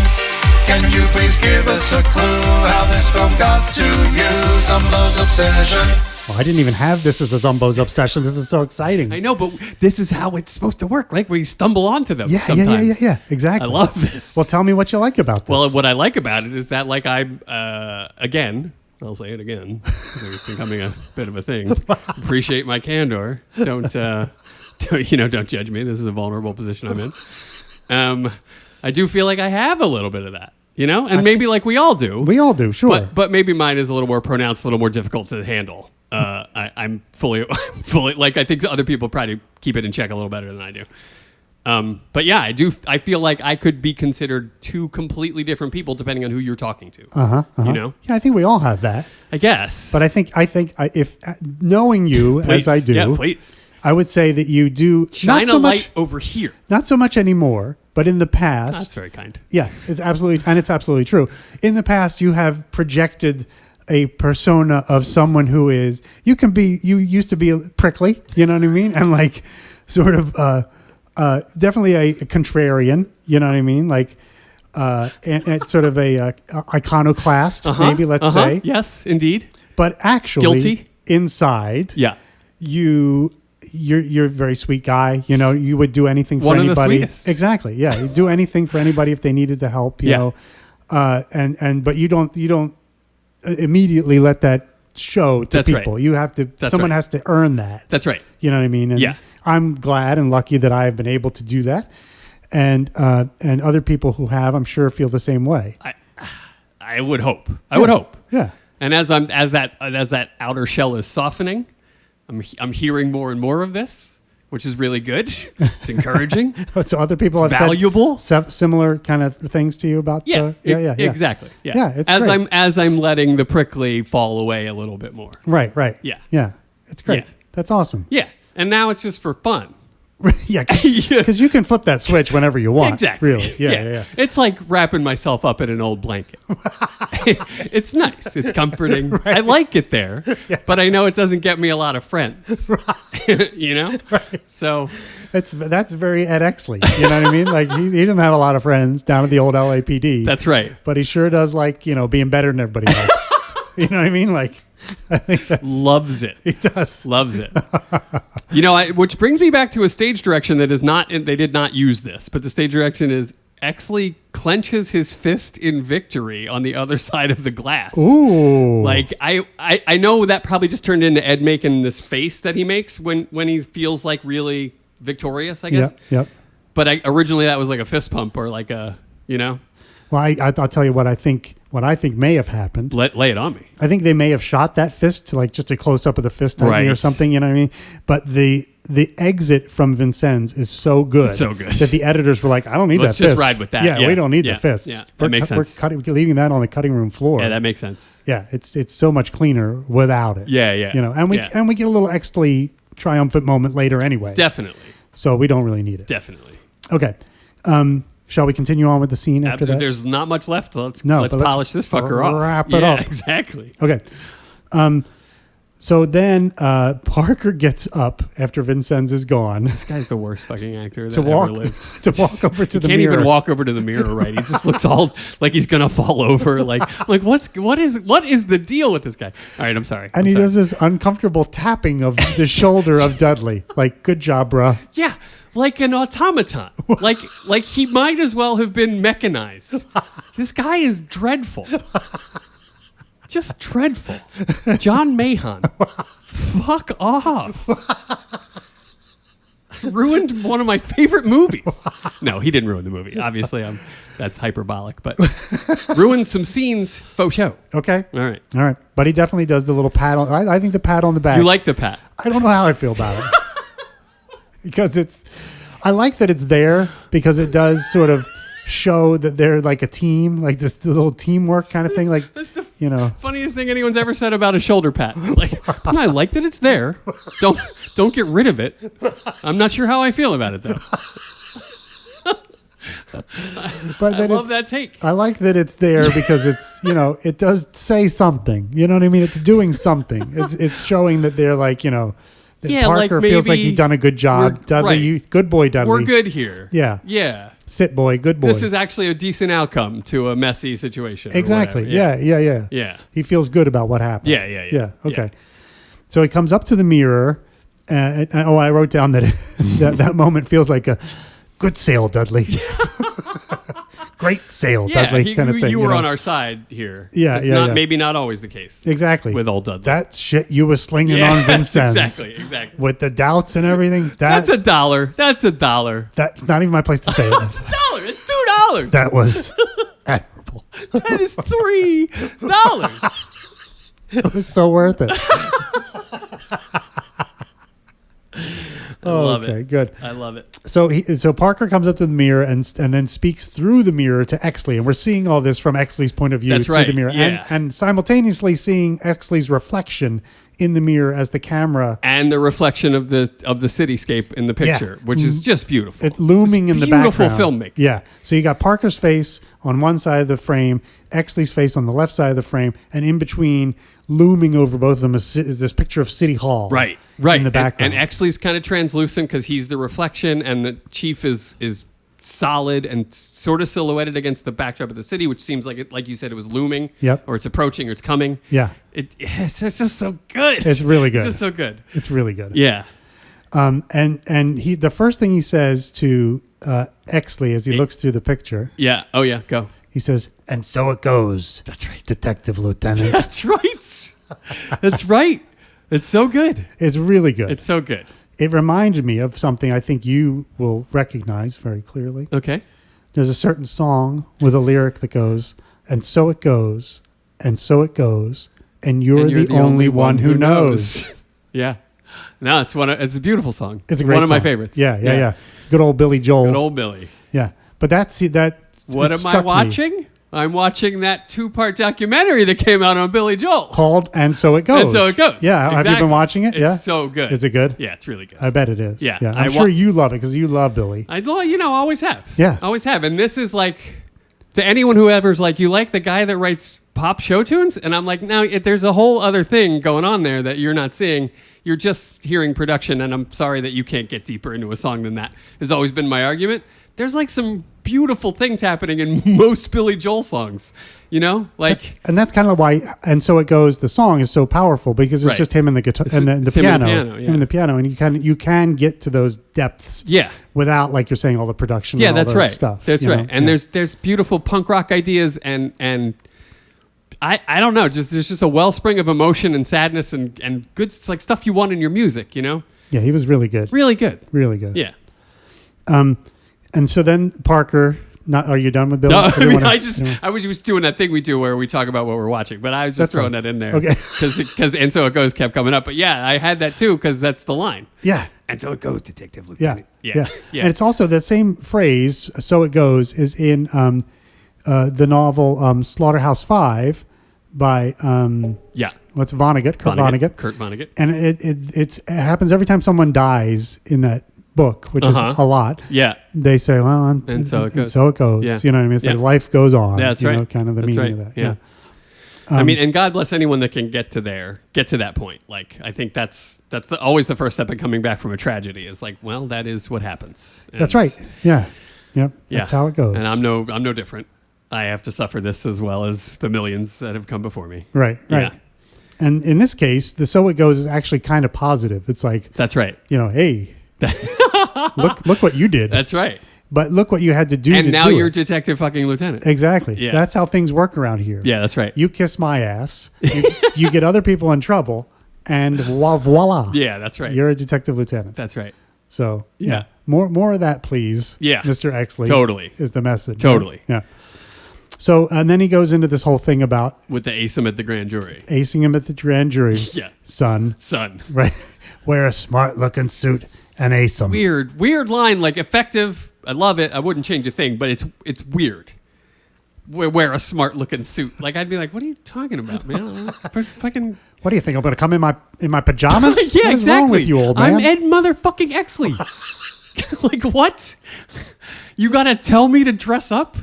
Can you please give us a clue how this film got to you? Zumbo's obsession. Oh, I didn't even have this as a Zumbo's obsession. This is so exciting. I know, but this is how it's supposed to work. Like we stumble onto them. Yeah, sometimes. yeah. Exactly. I love this. Well, tell me what you like about this. Well, what I like about it is that, like, again, I'll say it again. It's becoming a bit of a thing. Appreciate my candor. Don't judge me. This is a vulnerable position I'm in. I do feel like I have a little bit of that, and maybe like we all do. We all do, sure. But maybe mine is a little more pronounced, a little more difficult to handle. I'm fully like, I think other people probably keep it in check a little better than I do. But yeah, I feel like I could be considered two completely different people depending on who you're talking to. Yeah, I think we all have that. I guess. But I think if knowing you Please. as I do, Yeah, please. I would say that you do Shine not so a light much over here. not so much anymore, but in the past. That's very kind. Yeah, it's absolutely true. In the past, you have projected a persona of someone who is you used to be prickly, you know what I mean, and like sort of definitely a contrarian, you know what I mean, like and sort of a iconoclast, maybe let's say. Yes, indeed. But actually, Guilty. Inside, Yeah. You're a very sweet guy. You would do anything for One of the anybody. sweetest. Exactly. Yeah, you do anything for anybody if they needed the help. You know, but you don't immediately let that show to That's people. right. You have to. Someone has to earn that. That's right. You know what I mean? And Yeah. I'm glad and lucky that I have been able to do that, and other people who have, I'm sure, feel the same way. I would hope. I would hope. Yeah. And as that outer shell is softening, I'm hearing more and more of this, which is really good. It's encouraging. So other people It's have valuable. said similar kind of things to you about Yeah, exactly. Yeah, Yeah, it's as great. I'm letting the prickly fall away a little bit more. Right. Yeah. It's great. Yeah. That's awesome. Yeah, and now it's just for fun. Yeah, because you can flip that switch whenever you want. Exactly. Really. Yeah. It's like wrapping myself up in an old blanket. It's nice. It's comforting. Right. I like it there, but I know it doesn't get me a lot of friends. Right. So that's very Ed Exley. You know what I mean? Like he doesn't have a lot of friends down at the old LAPD. That's right. But he sure does like being better than everybody else. You know what I mean? Like I think loves it. He does. Loves it. Which brings me back to a stage direction that is not. They did not use this, but the stage direction is Exley clenches his fist in victory on the other side of the glass. Ooh. Like I know that probably just turned into Ed making this face that he makes when he feels like really victorious, I guess. Yep. But originally that was like a fist pump or like a. Well, I'll tell you what I think. What I think may have happened. Lay it on me. I think they may have shot that fist to like just a close up of the fist tightening or something. You know what I mean? But the exit from Vincennes is so good, that the editors were like, "I don't need Let's that fist. just ride with that. Yeah, we don't need the fist. Yeah, that makes sense. We're leaving that on the cutting room floor. Yeah, that makes sense. Yeah, it's so much cleaner without it. Yeah. And we get a little Exley triumphant moment later anyway. Definitely. So we don't really need it. Definitely. Okay. Shall we continue on with the scene after that? There's not much left. Let's let's polish this fucker off. Wrap it up. Exactly. Okay. So then Parker gets up after Vincennes is gone. This guy's the worst fucking actor that to walk ever lived. to walk over to the Can't mirror. even walk over to the mirror, right? He just looks all like he's gonna fall over. Like what is the deal with this guy? All right, I'm sorry. And he does this uncomfortable tapping of the shoulder of Dudley. Like, good job, bruh. Yeah, like an automaton. like he might as well have been mechanized. This guy is dreadful. Just dreadful. John Mahon. Fuck off. Ruined one of my favorite movies. No, he didn't ruin the movie. Obviously, that's hyperbolic, but ruined some scenes, faux show. Okay. All right. But he definitely does the little pat on. I think the pat on the back. You like the pat? I don't know how I feel about it. Because I like that it's there because it does sort of show that they're like a team, like this little teamwork kind of thing. Like, That's the funniest thing anyone's ever said about a shoulder pat. Like, I like that it's there. Don't get rid of it. I'm not sure how I feel about it though. But I love that take. I like that it's there because it's, it does say something. You know what I mean? It's doing something. It's showing that they're like, that Parker feels like he's done a good job. Dudley, good boy, Dudley. We're good here. Yeah. Sit boy, good boy. This is actually a decent outcome to a messy situation. Exactly. Yeah. He feels good about what happened. Yeah. Okay. So he comes up to the mirror. I wrote down that that moment feels like a good sale, Dudley. Great sale, Dudley, kind of thing. You were on our side here. Yeah, it's maybe not always the case. Exactly. With old Dudley. That shit you were slinging on Vincennes. Exactly. With the doubts and everything. That's $1. That's $1. That's not even my place to say it. It's $1. It's $2. That was admirable. That is $3. It was so worth it. Love okay, it. good. I love it. So Parker comes up to the mirror and then speaks through the mirror to Exley, and we're seeing all this from Exley's point of view through the mirror, and simultaneously seeing Exley's reflection in the mirror as the camera and the reflection of the cityscape in the picture, which is just beautiful. It looming in the background. Beautiful filmmaking. Yeah. So you got Parker's face on one side of the frame, Exley's face on the left side of the frame, and in between, looming over both of them is this picture of City Hall. Right. In the background. And Exley's kind of translucent because he's the reflection, and the Chief is solid and sort of silhouetted against the backdrop of the city, which seems like it, like you said, it was looming. Yep. Or it's approaching, or it's coming. Yeah. It's just so good. It's really good. It's just so good. It's really good. Yeah. And the first thing he says to Exley as he looks through the picture. Yeah. Oh yeah. Go. He says, "And so it goes." That's right, Detective Lieutenant. That's right. That's right. It's so good. It's really good. It's so good. It reminded me of something I think you will recognize very clearly. Okay. There's a certain song with a lyric that goes, "And so it goes, and so it goes, and you're the only one who knows." Yeah. No, it's a beautiful song. It's a great one of song. my favorites. Yeah. Good old Billy Joel. Good old Billy. Yeah. But that. What am I watching? I'm watching that 2-part documentary that came out on Billy Joel called "And So It Goes." And So It Goes. Yeah. Exactly. Have you been watching it? It's so good. Is it good? Yeah, it's really good. I bet it is. Yeah. I'm sure you love it because you love Billy. I always have. Yeah. Always have. And this is like, to anyone who ever's like, you like the guy that writes pop show tunes? And I'm like, no, there's a whole other thing going on there that you're not seeing. You're just hearing production, and I'm sorry that you can't get deeper into a song than that. Has always been my argument. There's like some beautiful things happening in most Billy Joel songs, like. And that's kind of why "And So It Goes," the song is so powerful because it's just him and the guitar and the piano, him and the piano, and you can get to those depths, without, like you're saying, all the production. And that's all the right. Stuff. That's right. And there's beautiful punk rock ideas and. I don't know. There's just a wellspring of emotion and sadness and good. It's like stuff you want in your music, Yeah, he was really good. Really good. Really good. Yeah. And so then Parker. Are you done with Billy? No, I was just doing that thing we do where we talk about what we're watching, but I was just throwing that in there. Okay. Because "And So It Goes" kept coming up, but yeah, I had that too because that's the line. Yeah. And so it goes, Detective Yeah. Lieutenant. Yeah. And it's also the same phrase. "So it goes" is in the novel Slaughterhouse 5 by what's Vonnegut, Kurt Vonnegut. Kurt Vonnegut. And it happens every time someone dies in that book, which is a lot. Yeah. They say, well, and so it goes. And so it goes. Yeah. You know what I mean? It's like life goes on. Yeah, that's right. Kind of the meaning of that. Yeah. I mean, and God bless anyone that can get to that point. Like, I think that's always the first step in coming back from a tragedy is like, well, that is what happens. And that's right. Yeah. Yep. That's how it goes. And I'm no different. I have to suffer this as well as the millions that have come before me. Right. Yeah. And in this case, the "So It Goes" is actually kind of positive. It's like, that's right. Hey, look what you did. That's right. But look what you had to do. And now you're Detective fucking Lieutenant. Exactly. Yeah. That's how things work around here. Yeah, that's right. You kiss my ass. You get other people in trouble, and voila. Yeah, that's right. You're a Detective Lieutenant. That's right. So yeah. More of that, please. Yeah. Mr. Exley. Totally. Is the message. Totally. Right? Yeah. So, and then he goes into this whole thing about with the ace him at the grand jury. Acing him at the grand jury. Yeah. Son. Right. Wear a smart looking suit and ace him. Weird line, like effective. I love it. I wouldn't change a thing, but it's weird. Wear a smart looking suit. Like, I'd be like, what are you talking about, man? Fucking. What do you think? I'm going to come in my pajamas? Yeah, what is exactly. wrong with you, old man? I'm Ed motherfucking Exley. Like, what? You got to tell me to dress up?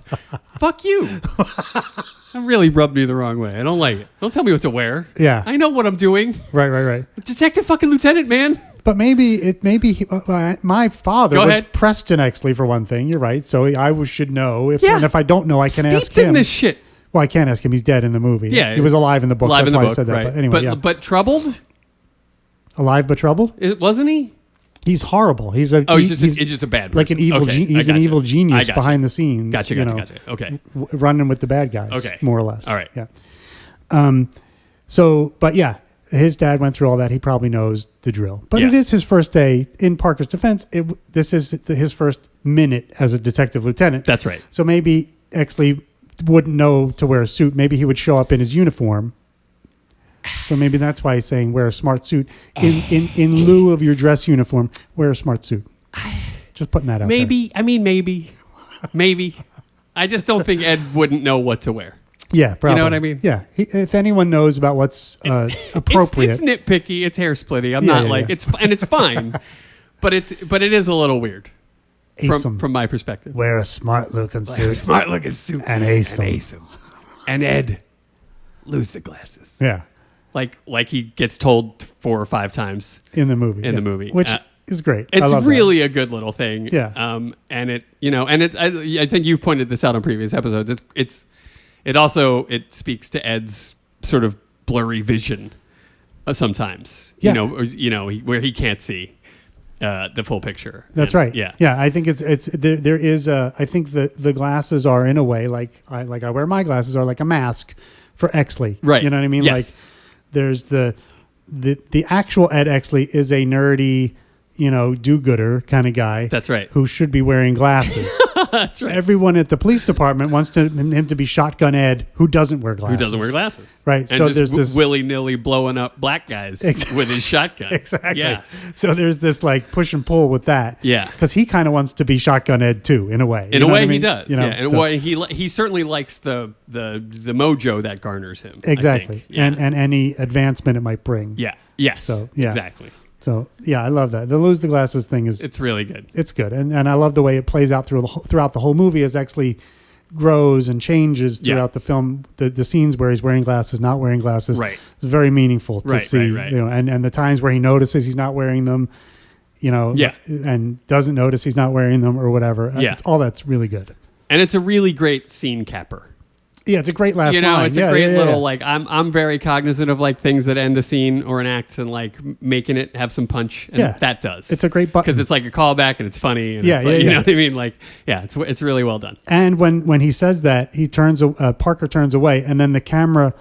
Fuck you. That really rubbed me the wrong way. I don't like it. Don't tell me what to wear. Yeah. I know what I'm doing. Right. Detective fucking Lieutenant, man. But maybe my father was Preston Exley for one thing. You're right. So I should know. And if I don't know, I can ask him. In this shit. Well, I can't ask him. He's dead in the movie. Yeah. He was alive in the book. That's why I said that. Right. But anyway, but troubled? Alive but Troubled. Wasn't he? He's horrible. He's a he's just a bad person. like an evil. Okay, He's an evil genius behind the scenes. Gotcha. Okay. Running with the bad guys. Okay. More or less. All right. Yeah. So, but yeah, his dad went through all that. He probably knows the drill. But Yeah. it is his first day. In Parker's defense, this is his first minute as a detective lieutenant. That's right. So maybe Exley wouldn't know to wear a suit. Maybe he would show up in his uniform. So maybe that's why he's saying wear a smart suit in lieu of your dress uniform. Wear a smart suit. Just putting that out there. Maybe. I just don't think Ed wouldn't know what to wear. Yeah, probably. You know what I mean? Yeah. If anyone knows about what's appropriate, It's nitpicky. It's hair splitty. I'm Yeah, not yeah, like yeah. it's fine, but it is a little weird from my perspective. wear a smart looking suit. Smart looking suit And ace 'em. and Ed lose the glasses. Yeah, Like he gets told 4 or 5 times. in the movie. In the movie. which is great. I It's love that. really a good little thing. Yeah. And I think you've pointed this out on previous episodes. It speaks to Ed's sort of blurry vision sometimes. Yeah. Where he can't see the full picture. That's And, right. Yeah. Yeah. I think there is I think the glasses are in a way like I wear my glasses are like a mask for Exley. Right. You know what I mean? Yes. Like there's the actual Ed Exley is a nerdy, do-gooder kind of guy. That's right. Who should be wearing glasses. That's right. Everyone at the police department wants him to be Shotgun Ed, who doesn't wear glasses. Who doesn't wear glasses. Right. And So just there's this willy-nilly blowing up black guys with his shotgun. Exactly. Yeah. So there's this like push and pull with that. Yeah. Because he kind of wants to be Shotgun Ed too, in a way. In You a know what way, I mean? he does. You know, Yeah. And so- he certainly likes the mojo that garners him. I exactly. think. Yeah. And any advancement it might bring. Yeah. Yes. So, yeah. Exactly. So yeah, I love that. The lose the glasses thing is It's really good. it's good, and I love the way it plays out throughout the whole movie as Exley grows and changes throughout the film. The scenes where he's wearing glasses, not wearing glasses, Right. It's very meaningful to Right, see. right. And the times where he notices he's not wearing them, Yeah. and doesn't notice he's not wearing them or whatever. Yeah. It's all that's really good. And it's a really great scene capper. Yeah, it's a great last line. It's a great little like I'm very cognizant of like things that end a scene or an act and like making it have some punch. And that does. It's a great button because it's like a callback and it's funny. And Yeah, it's like, yeah, You yeah. know what I mean? Like, yeah, it's really well done. And when he says that, he Parker turns away, and then the camera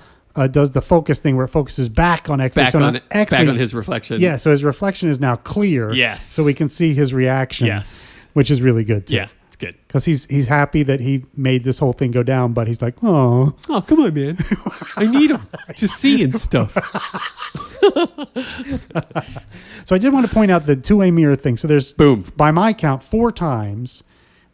does the focus thing where it focuses back on Exley. Back so on now back on Exley's- his reflection. Yeah, so his reflection is now clear. Yes. So we can see his reaction. Yes. Which is really good too. Yeah, it's good. Because he's happy that he made this whole thing go down, but he's like, oh. Oh, come on, man. I need him to see and stuff. So I did want to point out the two-way mirror thing. So there's, Boom. by my count, 4 times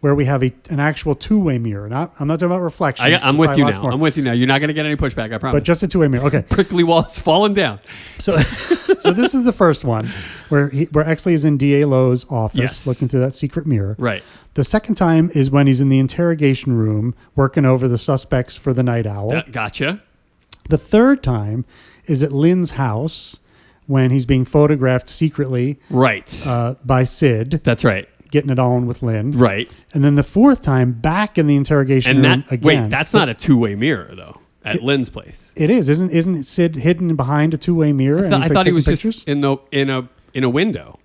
where we have an actual two-way miror. I'm not talking about reflections. I'm with Probably you lots now. more. I'm with you now. You're not going to get any pushback, I promise. But just a two-way mirror. Okay. prickly walls falling down. So this is the first one where Exley is in D.A. Lowe's office Yes. looking through that secret mirror. Right. The second time is when he's in the interrogation room working over the suspects for the Night Owl. Gotcha. The third time is at Lynn's house when he's being photographed secretly Right. by Sid, That's right. getting it on with Lynn. Right. And then the fourth time back in the interrogation And room again. wait, that's not a two-way mirror though. At Lynn's place. It is, isn't Sid hidden behind a two-way mirror? I thought he was pictures? just in a window.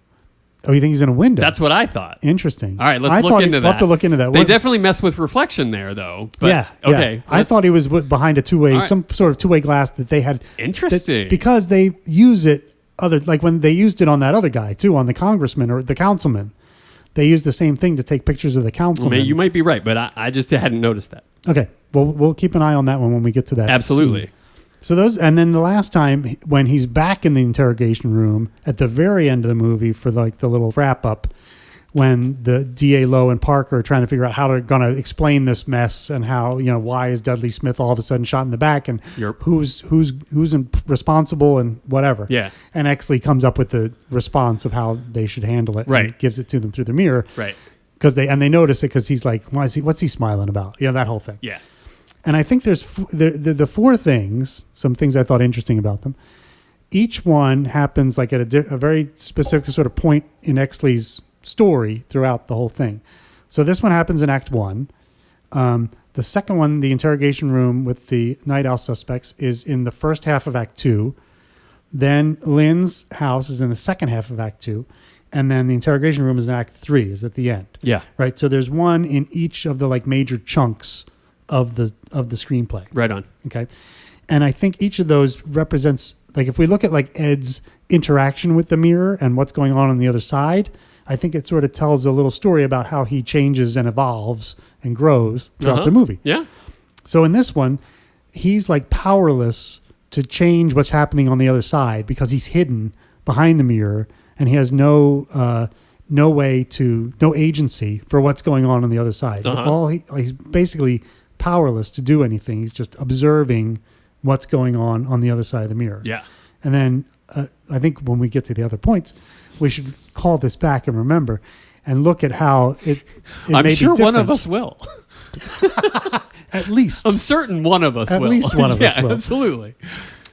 Oh, you think he's in a window? That's what I thought. Interesting. All right, let's I look thought into that. We'll have to look into that. They What- definitely mess with reflection there, though. But, yeah. Okay. I thought he was behind a two-way, All right. some sort of two-way glass that they had. Interesting. Because they use it like when they used it on that other guy too, on the congressman or the councilman. They used the same thing to take pictures of the councilman. You might be right, but I just hadn't noticed that. Okay. Well, we'll keep an eye on that one when we get to that. Absolutely. scene. So and then the last time when he's back in the interrogation room at the very end of the movie for like the little wrap up, when the DA Lowe and Parker are trying to figure out how they're going to explain this mess and how, why is Dudley Smith all of a sudden shot in the back and Yep. who's responsible and whatever. Yeah. And Exley comes up with the response of how they should handle it. Right. And gives it to them through the mirror. Right. Because they notice it because he's like, what's he smiling about? That whole thing. Yeah. And I think there's the 4 things, some things I thought interesting about them. Each one happens like at a very specific sort of point in Exley's story throughout the whole thing. So this one happens in Act 1. The second one, the interrogation room with the Night Owl suspects, is in the first half of Act 2. Then Lynn's house is in the second half of Act 2. And then the interrogation room is in Act 3, is at the end. Yeah. Right. So there's one in each of the like major chunks of the screenplay. Right on. Okay. And I think each of those represents, like, if we look at like Ed's interaction with the mirror and what's going on the other side, I think it sort of tells a little story about how he changes and evolves and grows throughout the movie. Yeah. So in this one, he's like powerless to change what's happening on the other side because he's hidden behind the mirror and he has no agency for what's going on the other side. He's basically powerless to do anything. He's just observing what's going on the other side of the mirror. Yeah. And then I think when we get to the other points, we should call this back and remember and look at how it I'm may sure be one of different. us will. At least. I'm certain one of us will. At least one of us will. Absolutely.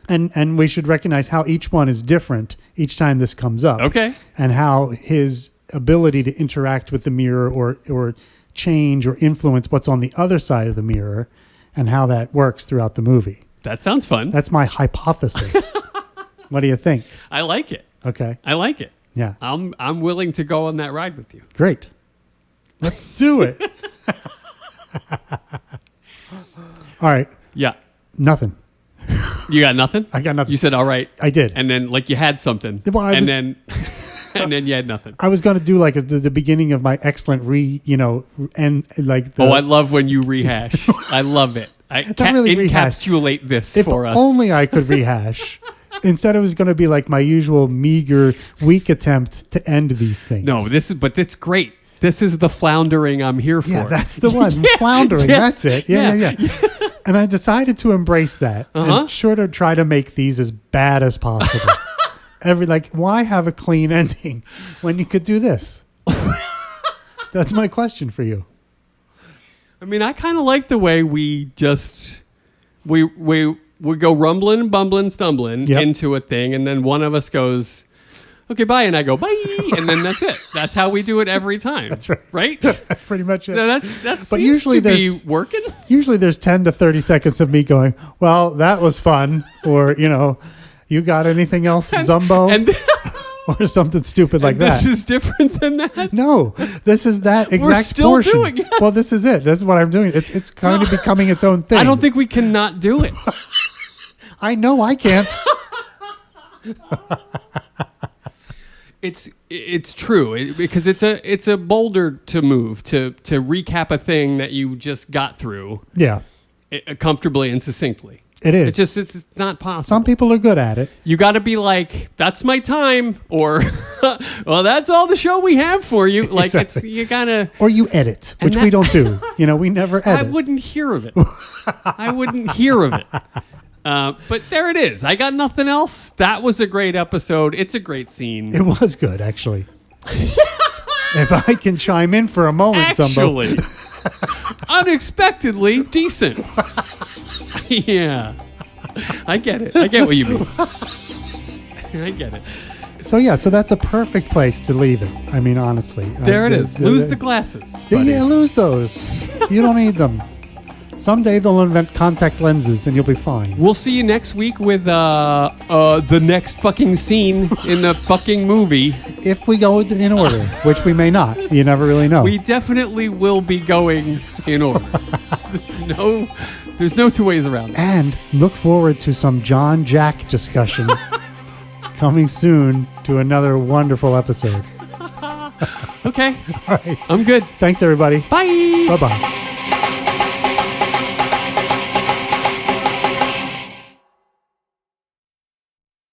And we should recognize how each one is different each time this comes up. Okay. And how his ability to interact with the mirror or change or influence what's on the other side of the mirror and how that works throughout the movie. That sounds fun. That's my hypothesis. What do you think? I like it. Okay. I like it. Yeah. I'm willing to go on that ride with you. Great. Let's do it. All right. Yeah. Nothing. You got nothing? I got nothing. You said all right. I did. And then like you had something. Well, and then you had nothing. I was going to do like the beginning of my excellent and like I love when you rehash. I love it. really rehash. Encapsulate this if for us. only I could rehash. Instead, it was going to be like my usual meager, weak attempt to end these things. No, but it's great. This is the floundering I'm here for. Yeah, that's the one. Yeah, Floundering. yes, That's it. Yeah. And I decided to embrace that and sure to try to make these as bad as possible. Why have a clean ending when you could do this? That's my question for you. I mean, I kind of like the way we just we go rumbling, bumbling, stumbling into a thing, and then one of us goes, "Okay, bye," and I go, "Bye," and then that's it. That's how we do it every time. That's right. Right? That's pretty much it. So that's But seems usually to be there's- working. Usually there's 10 to 30 seconds of me going, well, that was fun. Or, you got anything else, Zumbo? And or something stupid like that. this is different than that. No, this is that exact still portion. doing it. Well, this is it. This is what I'm doing. It's kind of becoming its own thing. I don't think we cannot do it. I know I can't. It's true because it's a boulder to move to recap a thing that you just got through Yeah, comfortably and succinctly. it is. It's not possible. Some people are good at it. You got to be like, that's my time, or well, that's all the show we have for you. Like Exactly. you gotta. Or you edit, which we don't do. We never I edit. wouldn't hear of it. I wouldn't hear of it. But there it is. I got nothing else. That was a great episode. It's a great scene. It was good, actually. If I can chime in for a moment, Actually, Zumbo. unexpectedly decent. Yeah. I get it. I get what you mean. I get it. So that's a perfect place to leave it. I mean, honestly. There it is. Lose the glasses. buddy. Yeah, lose those. You don't need them. Someday they'll invent contact lenses and you'll be fine. We'll see you next week with the next fucking scene in the fucking movie. If we go in order, which we may not. You never really know. We definitely will be going in order. There's no two ways around it. And look forward to some John Jack discussion coming soon to another wonderful episode. Okay. All right. I'm good. Thanks, everybody. Bye. Bye-bye.